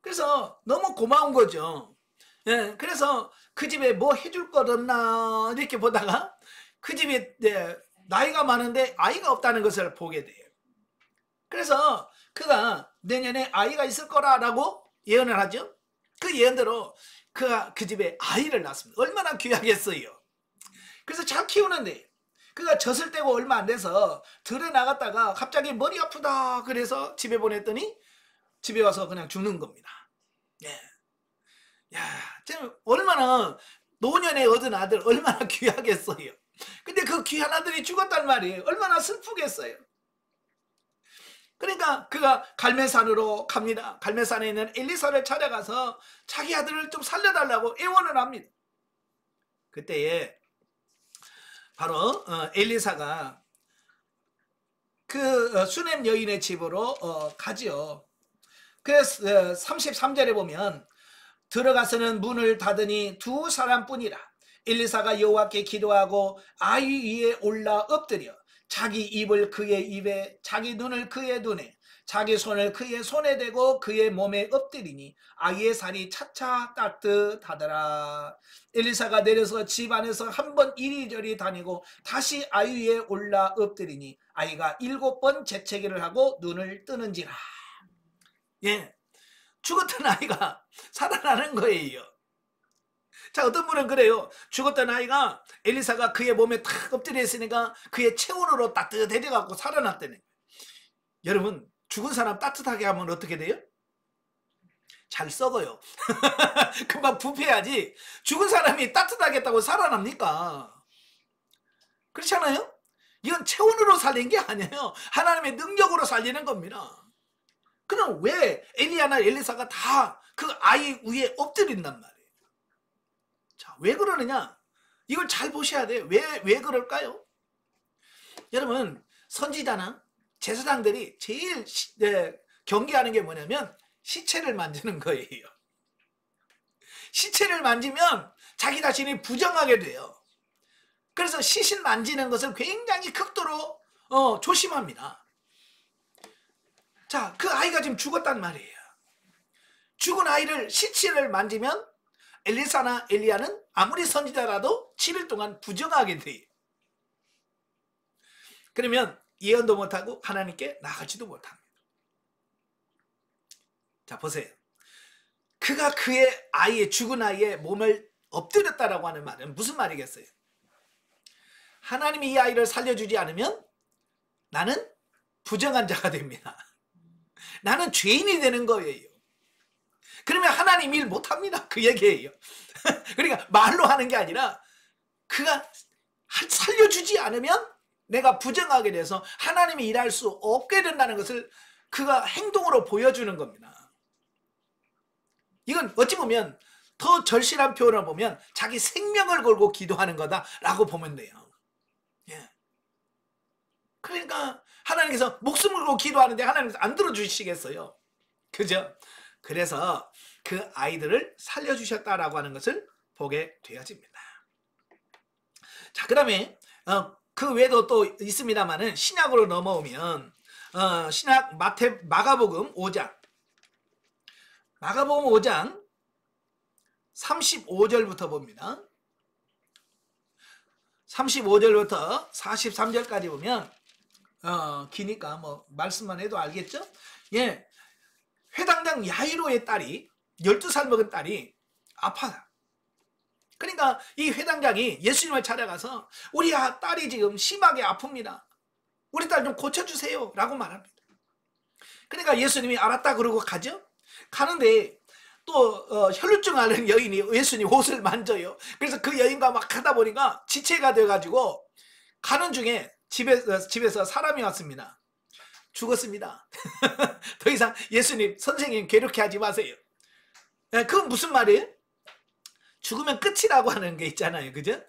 그래서 너무 고마운 거죠. 예, 그래서 그 집에 뭐 해줄 것 없나 이렇게 보다가 그 집에 나이가 많은데 아이가 없다는 것을 보게 돼요. 그래서 그가 내년에 아이가 있을 거라고 예언을 하죠. 그 예언대로 그 집에 아이를 낳습니다. 얼마나 귀하겠어요. 그래서 잘 키우는데 그가 젖을 떼고 얼마 안 돼서 들에 나갔다가 갑자기 머리 아프다 그래서 집에 보냈더니 집에 와서 그냥 죽는 겁니다. 예. 야, 지금 얼마나 노년에 얻은 아들 얼마나 귀하겠어요. 근데 그 귀한 아들이 죽었단 말이에요. 얼마나 슬프겠어요. 그러니까 그가 갈멜산으로 갑니다. 갈멜산에 있는 엘리사를 찾아가서 자기 아들을 좀 살려달라고 애원을 합니다. 그때에 바로 엘리사가 그 수넴 여인의 집으로 가지요. 그래서 33절에 보면 들어가서는 문을 닫으니 두 사람뿐이라. 엘리사가 여호와께 기도하고 아이 위에 올라 엎드려 자기 입을 그의 입에, 자기 눈을 그의 눈에, 자기 손을 그의 손에 대고 그의 몸에 엎드리니 아이의 살이 차차 따뜻하더라. 엘리사가 내려서 집 안에서 한 번 이리저리 다니고 다시 아이 위에 올라 엎드리니 아이가 7번 재채기를 하고 눈을 뜨는지라. 예, 죽었던 아이가 살아나는 거예요. 자, 어떤 분은 그래요. 죽었던 아이가 엘리사가 그의 몸에 탁 엎드려 있으니까 그의 체온으로 따뜻해져 갖고 살아났다네. 여러분, 죽은 사람 따뜻하게 하면 어떻게 돼요? 잘 썩어요. 금방 부패해야지. 죽은 사람이 따뜻하게 했다고 살아납니까? 그렇잖아요? 이건 체온으로 살린 게 아니에요. 하나님의 능력으로 살리는 겁니다. 그럼 왜 엘리야나 엘리사가 다 그 아이 위에 엎드린단 말이에요? 자, 왜 그러느냐? 이걸 잘 보셔야 돼요. 왜 그럴까요? 여러분, 선지자나 제사장들이 제일 경계하는 게 뭐냐면 시체를 만지는 거예요. 시체를 만지면 자기 자신이 부정하게 돼요. 그래서 시신 만지는 것을 굉장히 극도로 조심합니다. 자, 그 아이가 지금 죽었단 말이에요. 죽은 아이를, 시체를 만지면 엘리사나 엘리야는 아무리 선지자라도 7일 동안 부정하게 돼요. 그러면 예언도 못하고 하나님께 나가지도 못합니다. 자, 보세요. 그가 그의 아이의, 죽은 아이의 몸을 엎드렸다라고 하는 말은 무슨 말이겠어요? 하나님이 이 아이를 살려주지 않으면 나는 부정한 자가 됩니다. 나는 죄인이 되는 거예요. 그러면 하나님 일 못합니다. 그 얘기예요. 그러니까 말로 하는 게 아니라 그가 살려주지 않으면 내가 부정하게 돼서 하나님이 일할 수 없게 된다는 것을 그가 행동으로 보여주는 겁니다. 이건 어찌 보면 더 절실한 표현을 보면 자기 생명을 걸고 기도하는 거다라고 보면 돼요. 예. 그러니까 하나님께서 목숨을 걸고 기도하는데 하나님께서 안 들어주시겠어요? 그죠? 그래서 그 아이들을 살려주셨다라고 하는 것을 보게 되어집니다. 자, 그 다음에 그 외에도 또 있습니다만은 신약으로 넘어오면 신약 마가복음 5장 35절부터 봅니다. 35절부터 43절까지 보면 기니까 뭐 말씀만 해도 알겠죠? 예, 회당장 야이로의 딸이 12살 먹은 딸이 아파요. 그러니까 이 회당장이 예수님을 찾아가서 우리 딸이 지금 심하게 아픕니다. 우리 딸 좀 고쳐주세요 라고 말합니다. 그러니까 예수님이 알았다 그러고 가죠. 가는데 또 혈루증 앓는 여인이 예수님 옷을 만져요. 그래서 그 여인과 막 하다 보니까 지체가 돼가지고 가는 중에 집에서 사람이 왔습니다. 죽었습니다. 더 이상 예수님, 선생님 괴롭게 하지 마세요. 그건 무슨 말이에요? 죽으면 끝이라고 하는 게 있잖아요. 그죠?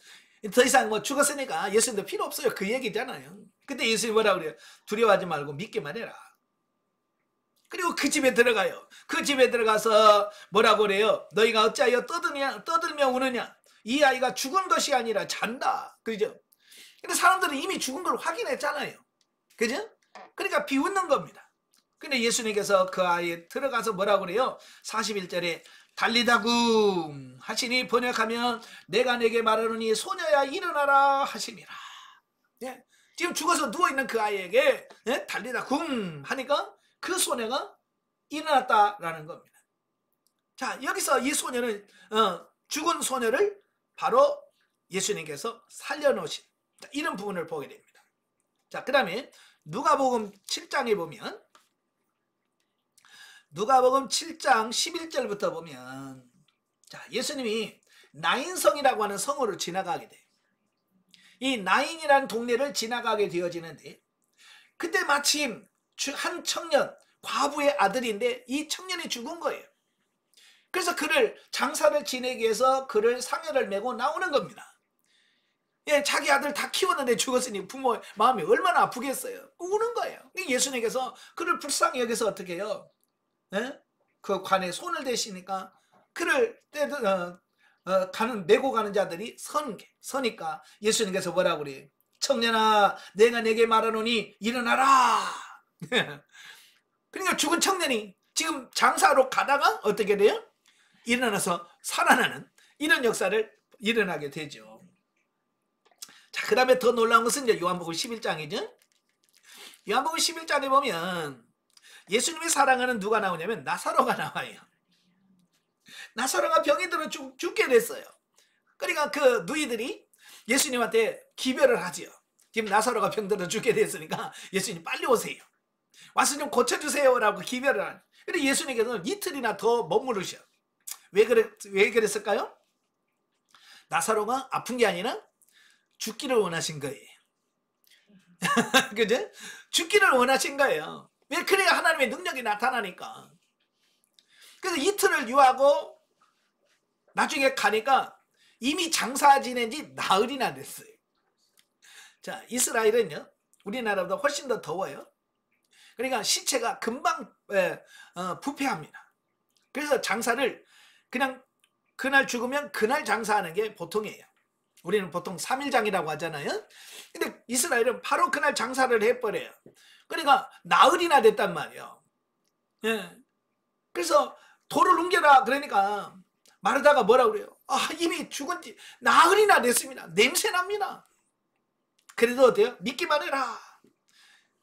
더 이상 뭐 죽었으니까 예수님도 필요 없어요. 그 얘기잖아요. 근데 예수님 뭐라고 그래요? 두려워하지 말고 믿기만 해라. 그리고 그 집에 들어가요. 그 집에 들어가서 뭐라고 그래요? 너희가 어찌하여 떠들며 우느냐? 이 아이가 죽은 것이 아니라 잔다. 그죠? 근데 사람들은 이미 죽은 걸 확인했잖아요. 그죠? 그러니까 비웃는 겁니다. 근데 예수님께서 그 아이에 들어가서 뭐라고 그래요? 41절에 달리다굼 하시니 번역하면 내가 내게 말하노니 소녀야 일어나라 하심이라. 예? 지금 죽어서 누워있는 그 아이에게 달리다굼 하니까 그 소녀가 일어났다라는 겁니다. 자, 여기서 이 소녀는 죽은 소녀를 바로 예수님께서 살려놓으신 이런 부분을 보게 됩니다. 자, 그 다음에 누가복음 7장에 보면 누가복음 7장 11절부터 보면 자, 예수님이 나인성이라고 하는 성으로 지나가게 돼요. 이 나인이라는 동네를 지나가게 되어지는데 그때 마침 한 청년, 과부의 아들인데 이 청년이 죽은 거예요. 그래서 그를 장사를 지내기 위해서 그를 상여를 메고 나오는 겁니다. 예, 자기 아들 다 키웠는데 죽었으니 부모 마음이 얼마나 아프겠어요. 우는 거예요. 예수님께서 그를 불쌍히 여기서 어떻게 해요? 예? 그 관에 손을 대시니까 그를 메고 가는 자들이 서니까 예수님께서 뭐라고 그래요? 청년아, 내가 내게 말하노니 일어나라. 그러니까 죽은 청년이 지금 장사로 가다가 어떻게 돼요? 일어나서 살아나는 이런 역사를 일어나게 되죠. 자, 그 다음에 더 놀라운 것은 이제 요한복음 11장이죠. 요한복음 11장에 보면 예수님이 사랑하는 누가 나오냐면 나사로가 나와요. 나사로가 병이 들어 죽게 됐어요. 그러니까 그 누이들이 예수님한테 기별을 하지요. 지금 나사로가 병들어 죽게 됐으니까 예수님 빨리 오세요. 와서 좀 고쳐주세요 라고 기별을 하는. 근데 예수님께서는 이틀이나 더 머무르셔. 왜 그랬을까요? 나사로가 아픈 게 아니라 죽기를 원하신 거예요. 그죠? 죽기를 원하신 거예요. 왜? 그래야 하나님의 능력이 나타나니까. 그래서 이틀을 유하고 나중에 가니까 이미 장사 지낸 지 나흘이나 됐어요. 자, 이스라엘은요, 우리나라보다 훨씬 더 더워요. 그러니까 시체가 금방 부패합니다. 그래서 장사를 그냥 그날 죽으면 그날 장사하는 게 보통이에요. 우리는 보통 3일장이라고 하잖아요. 근데 이스라엘은 바로 그날 장사를 해버려요. 그러니까 나흘이나 됐단 말이에요. 예. 그래서 돌을 옮겨라 그러니까 마르다가 뭐라 그래요? 아, 이미 죽은 지 나흘이나 됐습니다. 냄새 납니다. 그래도 어때요? 믿기만 해라.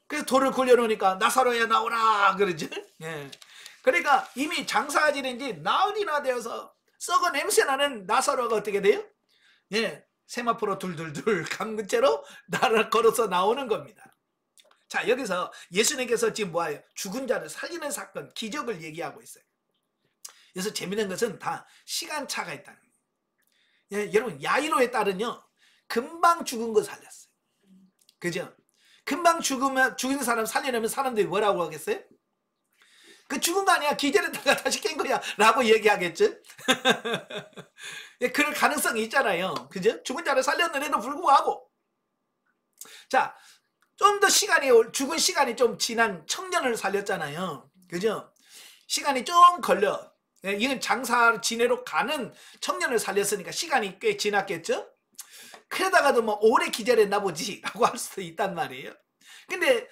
그래서 돌을 굴려놓으니까 나사로야 나오라 그러죠. 예. 그러니까 이미 장사 지낸 지 나흘이나 되어서 썩어 냄새나는 나사로가 어떻게 돼요? 예, 세마포로 둘둘둘 강근채로 나를 걸어서 나오는 겁니다. 자, 여기서 예수님께서 지금 뭐예요? 죽은 자를 살리는 사건, 기적을 얘기하고 있어요. 그래서 재미있는 것은 다 시간차가 있다는 거예요. 예, 여러분 야이로의 딸은요 금방 죽은 거 살렸어요. 그죠? 금방 죽은 사람 살리려면 사람들이 뭐라고 하겠어요? 그 죽은 거 아니야, 기절했다가 다시 깬 거야 라고 얘기하겠죠. 예, 그럴 가능성이 있잖아요. 그죠? 죽은 자를 살렸는데도 불구하고. 자, 좀 더 죽은 시간이 좀 지난 청년을 살렸잖아요. 그죠? 시간이 좀 걸려. 예, 이건 장사 지내러 가는 청년을 살렸으니까 시간이 꽤 지났겠죠? 그러다가도 뭐 오래 기절했나 보지 라고 할 수도 있단 말이에요. 근데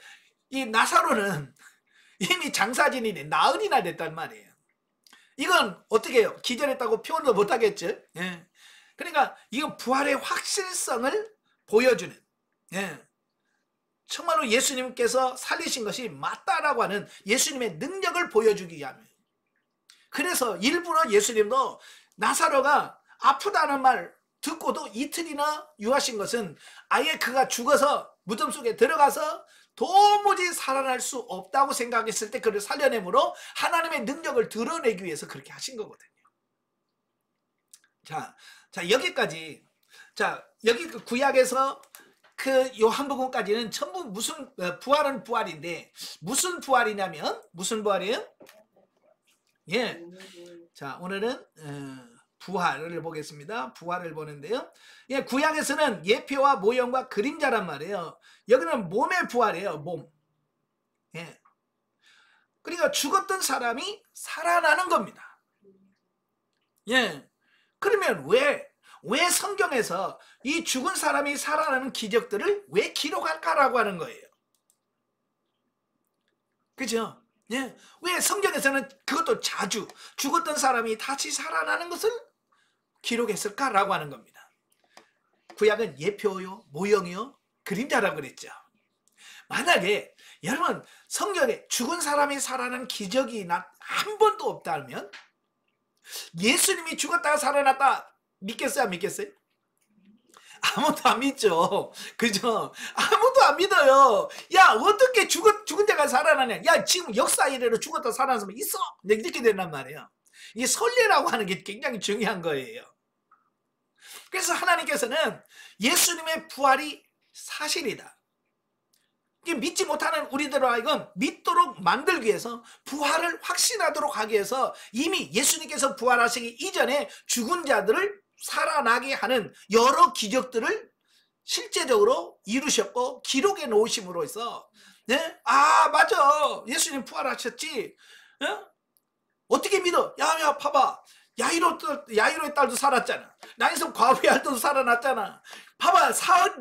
이 나사로는 이미 장사진이 나흘이나 됐단 말이에요. 이건 어떻게 해요? 기절했다고 표현도 못하겠죠? 예. 그러니까 이건 부활의 확실성을 보여주는, 예. 정말로 예수님께서 살리신 것이 맞다라고 하는 예수님의 능력을 보여주기 위함이에요. 그래서 일부러 예수님도 나사로가 아프다는 말 듣고도 이틀이나 유하신 것은 아예 그가 죽어서 무덤 속에 들어가서 도무지 살아날 수 없다고 생각했을 때 그를 살려내므로 하나님의 능력을 드러내기 위해서 그렇게 하신 거거든요. 자, 여기까지. 자, 여기 그 구약에서 그 요한복음까지는 전부 무슨 부활은 부활인데 무슨 부활이냐면 무슨 부활이에요? 예. 자, 오늘은 부활을 보겠습니다. 부활을 보는데요. 예, 구약에서는 예표와 모형과 그림자란 말이에요. 여기는 몸의 부활이에요. 몸. 예. 그러니까 죽었던 사람이 살아나는 겁니다. 예. 그러면 왜 성경에서 이 죽은 사람이 살아나는 기적들을 왜 기록할까라고 하는 거예요. 그죠? 예. 왜 성경에서는 그것도 자주 죽었던 사람이 다시 살아나는 것을 기록했을까라고 하는 겁니다. 구약은 예표요, 모형이요, 그림자라고 그랬죠. 만약에 여러분 성경에 죽은 사람이 살아난 기적이 한 번도 없다면 예수님이 죽었다가 살아났다 믿겠어요, 안 믿겠어요? 아무도 안 믿죠. 그죠? 아무도 안 믿어요. 야, 어떻게 죽은 자가 살아나냐? 야, 지금 역사 이래로 죽었다 살아난 사람이 있어? 이렇게 된단 말이에요. 이게 선례라고 하는 게 굉장히 중요한 거예요. 그래서 하나님께서는 예수님의 부활이 사실이다. 믿지 못하는 우리들로 하여금 믿도록 만들기 위해서 부활을 확신하도록 하기 위해서 이미 예수님께서 부활하시기 이전에 죽은 자들을 살아나게 하는 여러 기적들을 실제적으로 이루셨고 기록에 놓으심으로써 네? 아 맞아 예수님 부활하셨지. 어떻게 믿어? 야 봐봐 야이로의 딸도 살았잖아. 나인성 과부의 아들도 살아났잖아. 봐봐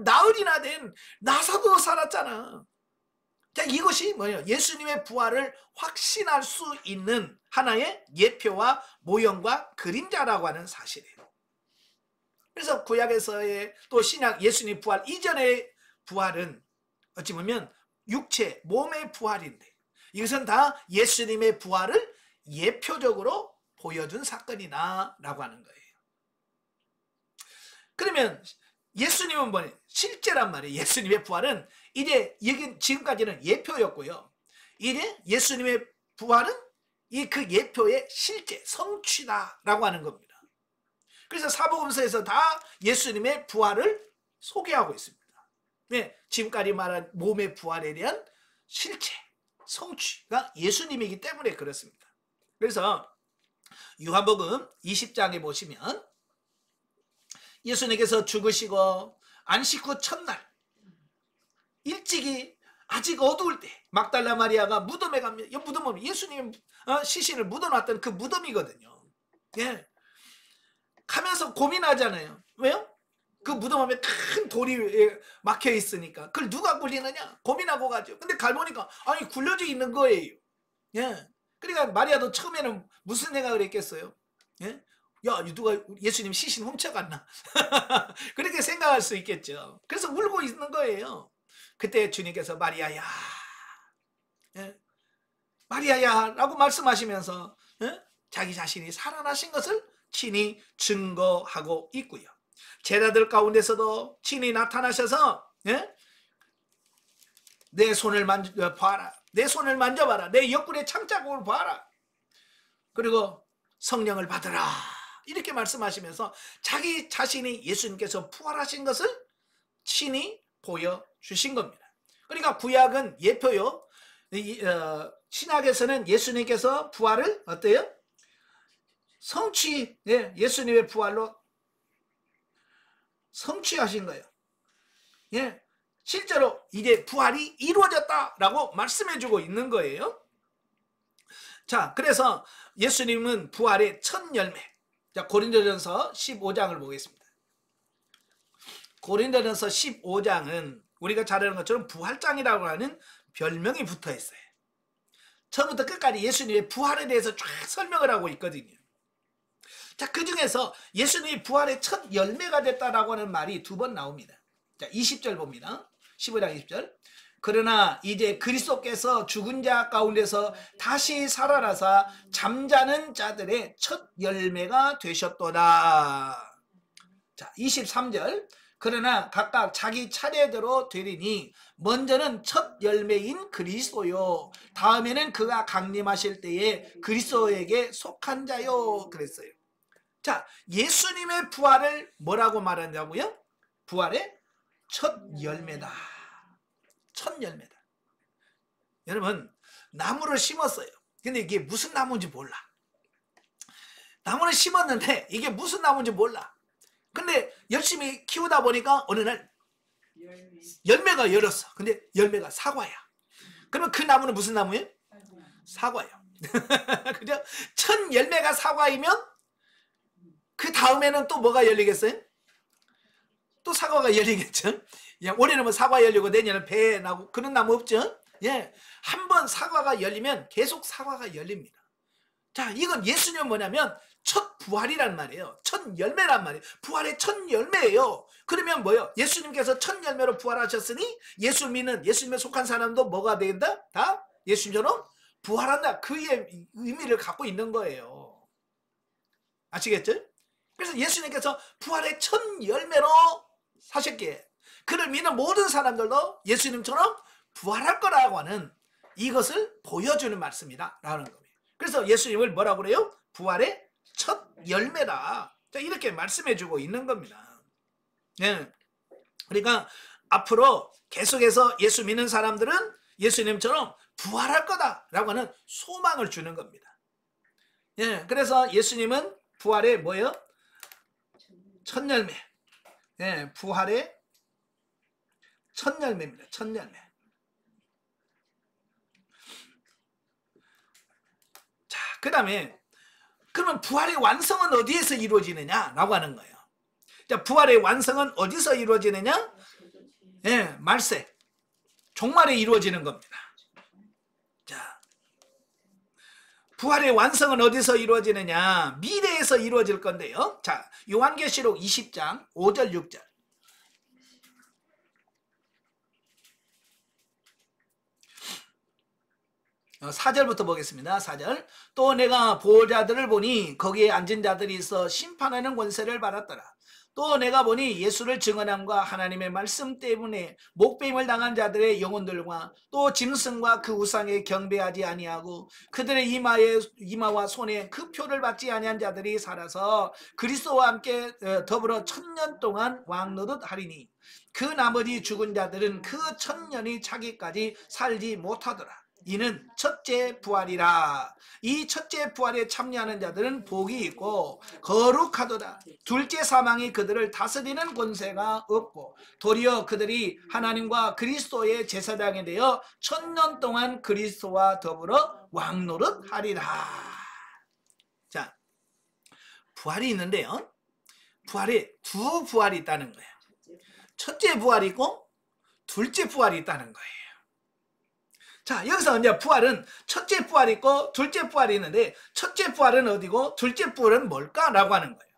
나흘이나 된 나사도 살았잖아. 자, 이것이 뭐예요? 예수님의 부활을 확신할 수 있는 하나의 예표와 모형과 그림자라고 하는 사실이에요. 그래서 구약에서의 또 신약 예수님 부활 이전의 부활은 어찌 보면 육체, 몸의 부활인데 이것은 다 예수님의 부활을 예표적으로 보여준 사건이다 라고 하는 거예요. 그러면 예수님은 뭐냐? 실제란 말이에요. 예수님의 부활은 이제 지금까지는 예표였고요. 이제 예수님의 부활은 그 예표의 실제 성취다라고 하는 겁니다. 그래서 사복음서에서 다 예수님의 부활을 소개하고 있습니다. 네, 지금까지 말한 몸의 부활에 대한 실체, 성취가 예수님이기 때문에 그렇습니다. 그래서 요한복음 20장에 보시면 예수님께서 죽으시고 안식 후 첫날 일찍이 아직 어두울 때 막달라 마리아가 무덤에 가면 무덤은 예수님 시신을 묻어놨던 그 무덤이거든요. 예. 가면서 고민하잖아요. 왜요? 그 무덤 앞에 큰 돌이 막혀 있으니까 그걸 누가 굴리느냐 고민하고 가죠. 근데 가보니까 아니 굴려져 있는 거예요. 예. 그러니까 마리아도 처음에는 무슨 생각을 했겠어요? 예? 야, 누가 예수님 시신 훔쳐갔나? 그렇게 생각할 수 있겠죠. 그래서 울고 있는 거예요. 그때 주님께서 마리아야, 예? 마리아야 라고 말씀하시면서 자기 자신이 살아나신 것을 친히 증거하고 있고요. 제자들 가운데서도 친히 나타나셔서 내 손을 봐라. 내 손을 만져봐라. 내 옆구리의 창자국을 봐라. 그리고 성령을 받으라. 이렇게 말씀하시면서 자기 자신이 예수님께서 부활하신 것을 친히 보여주신 겁니다. 그러니까 구약은 예표요. 신약에서는 예수님께서 부활을 어때요? 예수님의 부활로 성취하신 거예요. 예. 실제로 이제 부활이 이루어졌다라고 말씀해주고 있는 거예요. 자, 그래서 예수님은 부활의 첫 열매. 자, 고린도전서 15장을 보겠습니다. 고린도전서 15장은 우리가 잘 아는 것처럼 부활장이라고 하는 별명이 붙어 있어요. 처음부터 끝까지 예수님의 부활에 대해서 쫙 설명을 하고 있거든요. 자, 그 중에서 예수님이 부활의 첫 열매가 됐다라고 하는 말이 두 번 나옵니다. 자, 20절 봅니다. 15장 20절. 그러나 이제 그리스도께서 죽은 자 가운데서 다시 살아나사 잠자는 자들의 첫 열매가 되셨도다. 자, 23절. 그러나 각각 자기 차례대로 되리니 먼저는 첫 열매인 그리스도요, 다음에는 그가 강림하실 때에 그리스도에게 속한 자요 그랬어요. 자, 예수님의 부활을 뭐라고 말하냐고요? 부활의 첫 열매다. 첫 열매다. 여러분, 나무를 심었어요. 근데 이게 무슨 나무인지 몰라. 나무를 심었는데 이게 무슨 나무인지 몰라. 근데 열심히 키우다 보니까 어느 날 열매가 열었어. 근데 열매가 사과야. 그러면 그 나무는 무슨 나무예요? 사과예요. 그죠? 첫 열매가 사과이면 그 다음에는 또 뭐가 열리겠어요? 또 사과가 열리겠죠. 예, 올해는 뭐 사과 열리고 내년은 배 나고 그런 나무 없죠. 예, 한번 사과가 열리면 계속 사과가 열립니다. 자, 이건 예수님은 뭐냐면 첫 부활이란 말이에요. 첫 열매란 말이에요. 부활의 첫 열매예요. 그러면 뭐예요? 예수님께서 첫 열매로 부활하셨으니 예수 믿는 예수님에 속한 사람도 뭐가 된다? 다 예수님처럼 부활한다. 그의 의미를 갖고 있는 거예요. 아시겠죠? 그래서 예수님께서 부활의 첫 열매로 사셨기에 그를 믿는 모든 사람들도 예수님처럼 부활할 거라고 하는 이것을 보여주는 말씀이다 라는 겁니다. 그래서 예수님을 뭐라고 그래요? 부활의 첫 열매다. 자, 이렇게 말씀해 주고 있는 겁니다. 네. 그러니까 앞으로 계속해서 예수 믿는 사람들은 예수님처럼 부활할 거다라고 하는 소망을 주는 겁니다. 예, 그래서 예수님은 부활의 뭐예요? 첫 열매. 예, 부활의 첫 열매입니다. 첫 열매. 자, 그 다음에 그러면 부활의 완성은 어디에서 이루어지느냐라고 하는 거예요. 자, 부활의 완성은 어디서 이루어지느냐? 예, 말세, 종말에 이루어지는 겁니다. 자, 부활의 완성은 어디서 이루어지느냐? 미래에서 이루어질 건데요. 자, 요한계시록 20장 5절 6절. 4절부터 보겠습니다. 4절. 또 내가 보호자들을 보니 거기에 앉은 자들이 있어 심판하는 권세를 받았더라. 또 내가 보니 예수를 증언함과 하나님의 말씀 때문에 목배임을 당한 자들의 영혼들과 또 짐승과 그 우상에 경배하지 아니하고 그들의 이마와 손에 그 표를 받지 아니한 자들이 살아서 그리스도와 함께 더불어 1000년 동안 왕노릇 하리니 그 나머지 죽은 자들은 그 1000년이 차기까지 살지 못하더라. 이는 첫째 부활이라. 이 첫째 부활에 참여하는 자들은 복이 있고 거룩하도다. 둘째 사망이 그들을 다스리는 권세가 없고 도리어 그들이 하나님과 그리스도의 제사장이 되어 1000년 동안 그리스도와 더불어 왕노릇 하리라. 자, 부활이 있는데요, 부활에 두 부활이 있다는 거예요. 첫째 부활이 있고 둘째 부활이 있다는 거예요. 자, 여기서 이제 부활은 첫째 부활이 있고 둘째 부활이 있는데 첫째 부활은 어디고 둘째 부활은 뭘까라고 하는 거예요.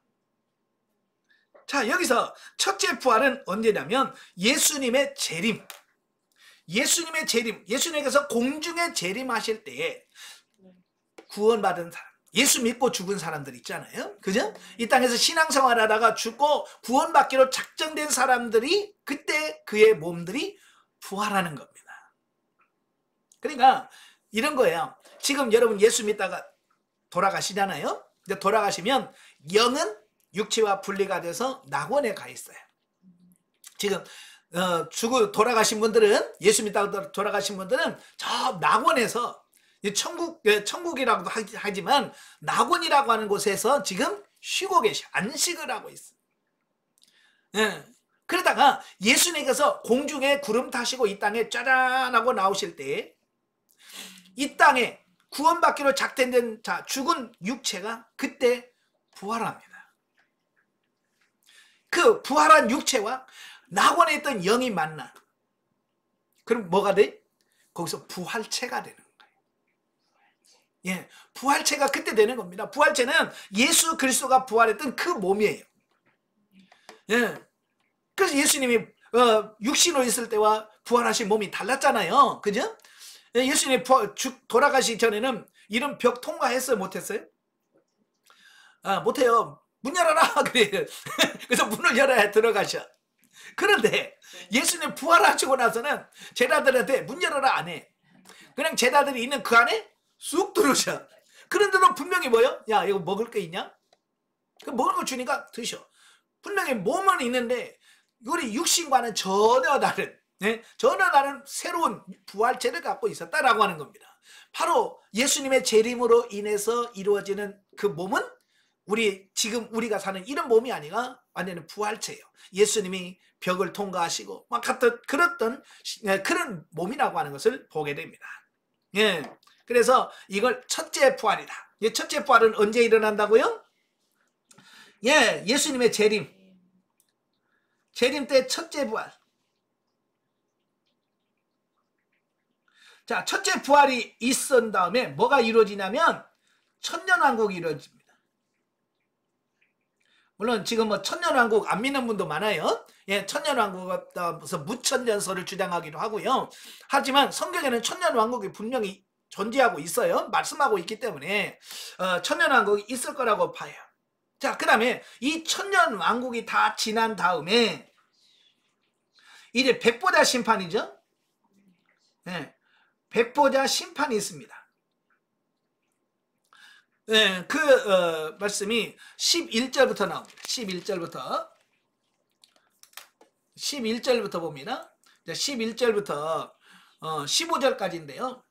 자, 여기서 첫째 부활은 언제냐면 예수님의 재림. 예수님의 재림. 예수님께서 공중에 재림하실 때에 구원받은 사람, 예수 믿고 죽은 사람들 있잖아요. 그죠? 이 땅에서 신앙생활 하다가 죽고 구원받기로 작정된 사람들이 그때 그의 몸들이 부활하는 겁니다. 그러니까 이런 거예요. 지금 여러분 예수 믿다가 돌아가시잖아요. 근데 돌아가시면 영은 육체와 분리가 돼서 낙원에 가 있어요. 지금 돌아가신 분들은, 예수 믿다가 돌아가신 분들은 저 낙원에서, 천국이라고도 하지만 낙원이라고 하는 곳에서 지금 쉬고 계셔. 안식을 하고 있어. 그러다가 예수님께서 공중에 구름 타시고 이 땅에 짜잔 하고 나오실 때 이 땅에 구원받기로 작정된 자, 죽은 육체가 그때 부활합니다. 그 부활한 육체와 낙원에 있던 영이 만나. 그럼 뭐가 돼? 거기서 부활체가 되는 거예요. 예, 부활체가 그때 되는 겁니다. 부활체는 예수 그리스도가 부활했던 그 몸이에요. 예, 그래서 예수님이 육신으로 있을 때와 부활하신 몸이 달랐잖아요. 그죠? 예수님이 돌아가시기 전에는 이런 벽 통과했어요? 못했어요? 못해요. 문 열어라. 그래요. 그래서 문을 열어야 들어가셔. 그런데 예수님 부활하시고 나서는 제자들한테 문 열어라 안 해. 그냥 제자들이 있는 그 안에 쑥 들어오셔. 그런데도 분명히 뭐요? 야, 이거 먹을 거 있냐? 그 먹을 거 주니까 드셔. 분명히 몸은 있는데 우리 육신과는 전혀 다른, 전혀 다른 새로운 부활체를 갖고 있었다라고 하는 겁니다. 바로 예수님의 재림으로 인해서 이루어지는 그 몸은 지금 우리가 사는 이런 몸이 아니라 완전히 부활체예요. 예수님이 벽을 통과하시고 막 그랬던 그런 몸이라고 하는 것을 보게 됩니다. 예, 그래서 이걸 첫째 부활이다. 첫째 부활은 언제 일어난다고요? 예, 예수님의 재림 때 첫째 부활. 자, 첫째 부활이 있은 다음에 뭐가 이루어지냐면 천년왕국이 이루어집니다. 물론 지금 뭐 천년왕국 안 믿는 분도 많아요. 예, 천년왕국에서 무천년설을 주장하기도 하고요. 하지만 성경에는 천년왕국이 분명히 존재하고 있어요. 말씀하고 있기 때문에 천년왕국이 있을 거라고 봐요. 자, 그 다음에 이 천년왕국이 다 지난 다음에 이제 백보자 심판이죠. 네, 백보자 심판이 있습니다. 네, 그 말씀이 11절부터 나옵니다. 11절부터 봅니다. 11절부터 15절까지인데요.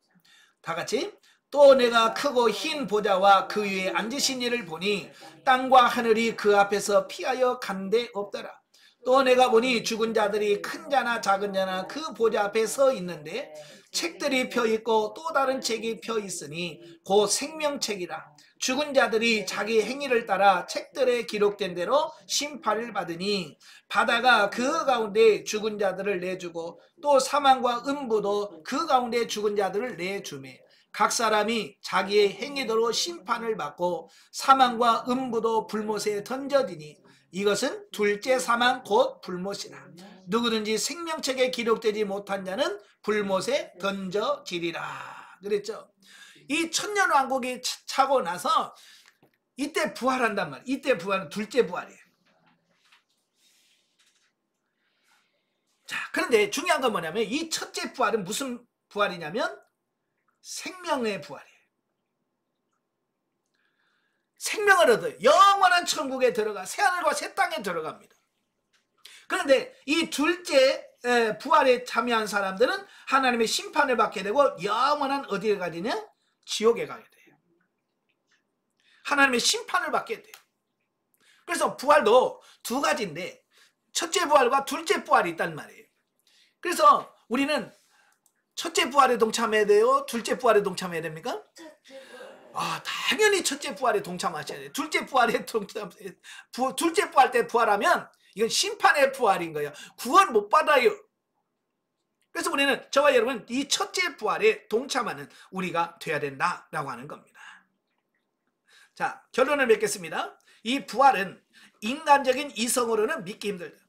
다 같이. 또 내가 크고 흰 보좌와 그 위에 앉으신 이를 보니 땅과 하늘이 그 앞에서 피하여 간데 없더라. 또 내가 보니 죽은 자들이 큰 자나 작은 자나 그 보좌 앞에 서 있는데 책들이 펴 있고 또 다른 책이 펴 있으니 곧 생명책이라. 죽은 자들이 자기 행위를 따라 책들에 기록된 대로 심판을 받으니 바다가 그 가운데 죽은 자들을 내주고 또 사망과 음부도 그 가운데 죽은 자들을 내주매 각 사람이 자기의 행위대로 심판을 받고 사망과 음부도 불못에 던져지니 이것은 둘째 사망 곧 불못이라. 누구든지 생명책에 기록되지 못한 자는 불못에 던져지리라. 그랬죠. 이 천년왕국이 차고 나서 이때 부활한단 말이에요. 이때 부활은 둘째 부활이에요. 자, 그런데 중요한 건 뭐냐면 이 첫째 부활은 무슨 부활이냐면 생명의 부활이에요. 생명을 얻어요. 영원한 천국에 들어가 새하늘과 새 땅에 들어갑니다. 그런데 이 둘째 부활에 참여한 사람들은 하나님의 심판을 받게 되고 영원한 어디에 가느냐? 지옥에 가게 돼요. 하나님의 심판을 받게 돼요. 그래서 부활도 두 가지인데 첫째 부활과 둘째 부활이 있단 말이에요. 그래서 우리는 첫째 부활에 동참해야 돼요? 둘째 부활에 동참해야 됩니까? 당연히 첫째 부활에 동참하셔야 돼요. 둘째 부활에 둘째 부활 때 부활하면 이건 심판의 부활인 거예요. 구원 못 받아요. 그래서 우리는 저와 여러분 이 첫째 부활에 동참하는 우리가 돼야 된다라고 하는 겁니다. 자, 결론을 맺겠습니다. 이 부활은 인간적인 이성으로는 믿기 힘들다.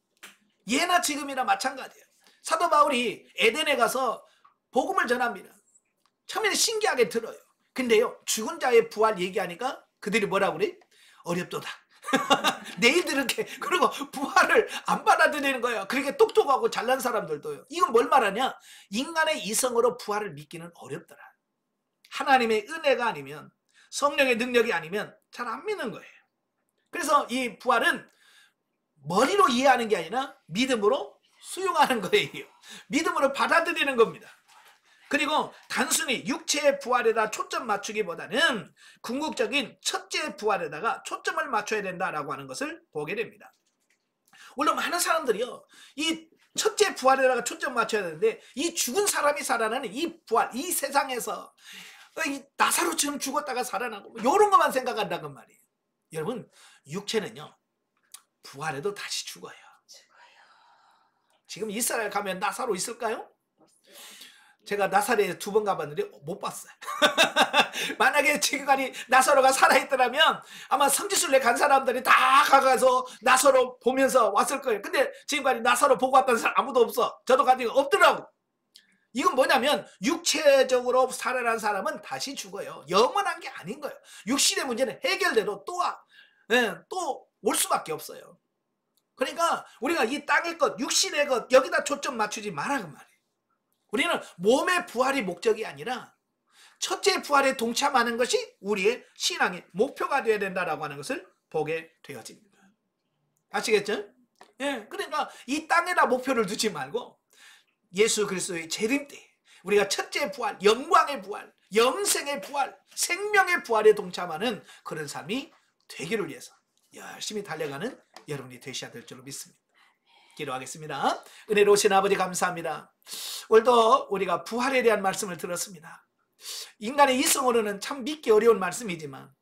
예나 지금이나 마찬가지예요. 사도 바울이 에덴에 가서 복음을 전합니다. 처음에는 신기하게 들어요. 근데요, 죽은 자의 부활 얘기하니까 그들이 뭐라고 그래? 어렵도다. 내일 들을게. 그리고 부활을 안 받아들이는 거예요. 그렇게 똑똑하고 잘난 사람들도요. 이건 뭘 말하냐? 인간의 이성으로 부활을 믿기는 어렵더라. 하나님의 은혜가 아니면, 성령의 능력이 아니면 잘 안 믿는 거예요. 그래서 이 부활은 머리로 이해하는 게 아니라 믿음으로 수용하는 거예요. 믿음으로 받아들이는 겁니다. 그리고 단순히 육체의 부활에다 초점 맞추기보다는 궁극적인 첫째 부활에다가 초점을 맞춰야 된다라고 하는 것을 보게 됩니다. 물론 많은 사람들이요, 이 첫째 부활에다가 초점 맞춰야 되는데 이 죽은 사람이 살아나는 이 부활, 이 세상에서 이 나사로처럼 죽었다가 살아나고 이런 것만 생각한다는 말이에요. 여러분, 육체는요 부활해도 다시 죽어요. 지금 이스라엘 가면 나사로 있을까요? 제가 나사렛에 2번 가봤는데 못 봤어요. 만약에 지금까지 나사로가 살아있더라면 아마 성지순례 간 사람들이 다 가서 나사로 보면서 왔을 거예요. 근데 지금까지 나사로 보고 왔다는 사람 아무도 없어. 저도 간 적이 없더라고. 이건 뭐냐면 육체적으로 살아난 사람은 다시 죽어요. 영원한 게 아닌 거예요. 육신의 문제는 해결돼도 또 올 수밖에 없어요. 그러니까 우리가 이 땅의 것, 육신의 것 여기다 초점 맞추지 마라 그 말이에요. 우리는 몸의 부활이 목적이 아니라 첫째 부활에 동참하는 것이 우리의 신앙의 목표가 되어야 된다라고 하는 것을 보게 되어집니다. 아시겠죠? 예, 그러니까 이 땅에다 목표를 두지 말고 예수 그리스도의 재림 때 우리가 첫째 부활, 영광의 부활, 영생의 부활, 생명의 부활에 동참하는 그런 삶이 되기를 위해서 열심히 달려가는 여러분이 되셔야 될 줄로 믿습니다. 기도하겠습니다. 은혜로우신 아버지 감사합니다. 오늘도 우리가 부활에 대한 말씀을 들었습니다. 인간의 이성으로는 참 믿기 어려운 말씀이지만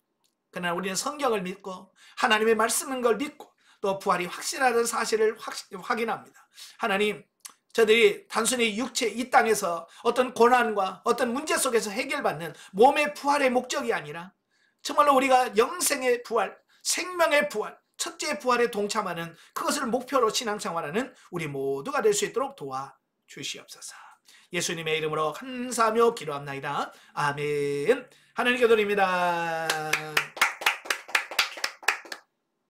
그러나 우리는 성경을 믿고 하나님의 말씀인 걸 믿고 또 부활이 확실하다는 사실을 확인합니다. 하나님, 저들이 단순히 육체 이 땅에서 어떤 고난과 어떤 문제 속에서 해결받는 몸의 부활의 목적이 아니라 정말로 우리가 영생의 부활, 생명의 부활, 첫째 부활에 동참하는 그것을 목표로 신앙생활하는 우리 모두가 될 수 있도록 도와주시옵소서. 예수님의 이름으로 감사하며 기도합나이다. 아멘. 하나님께 드립니다.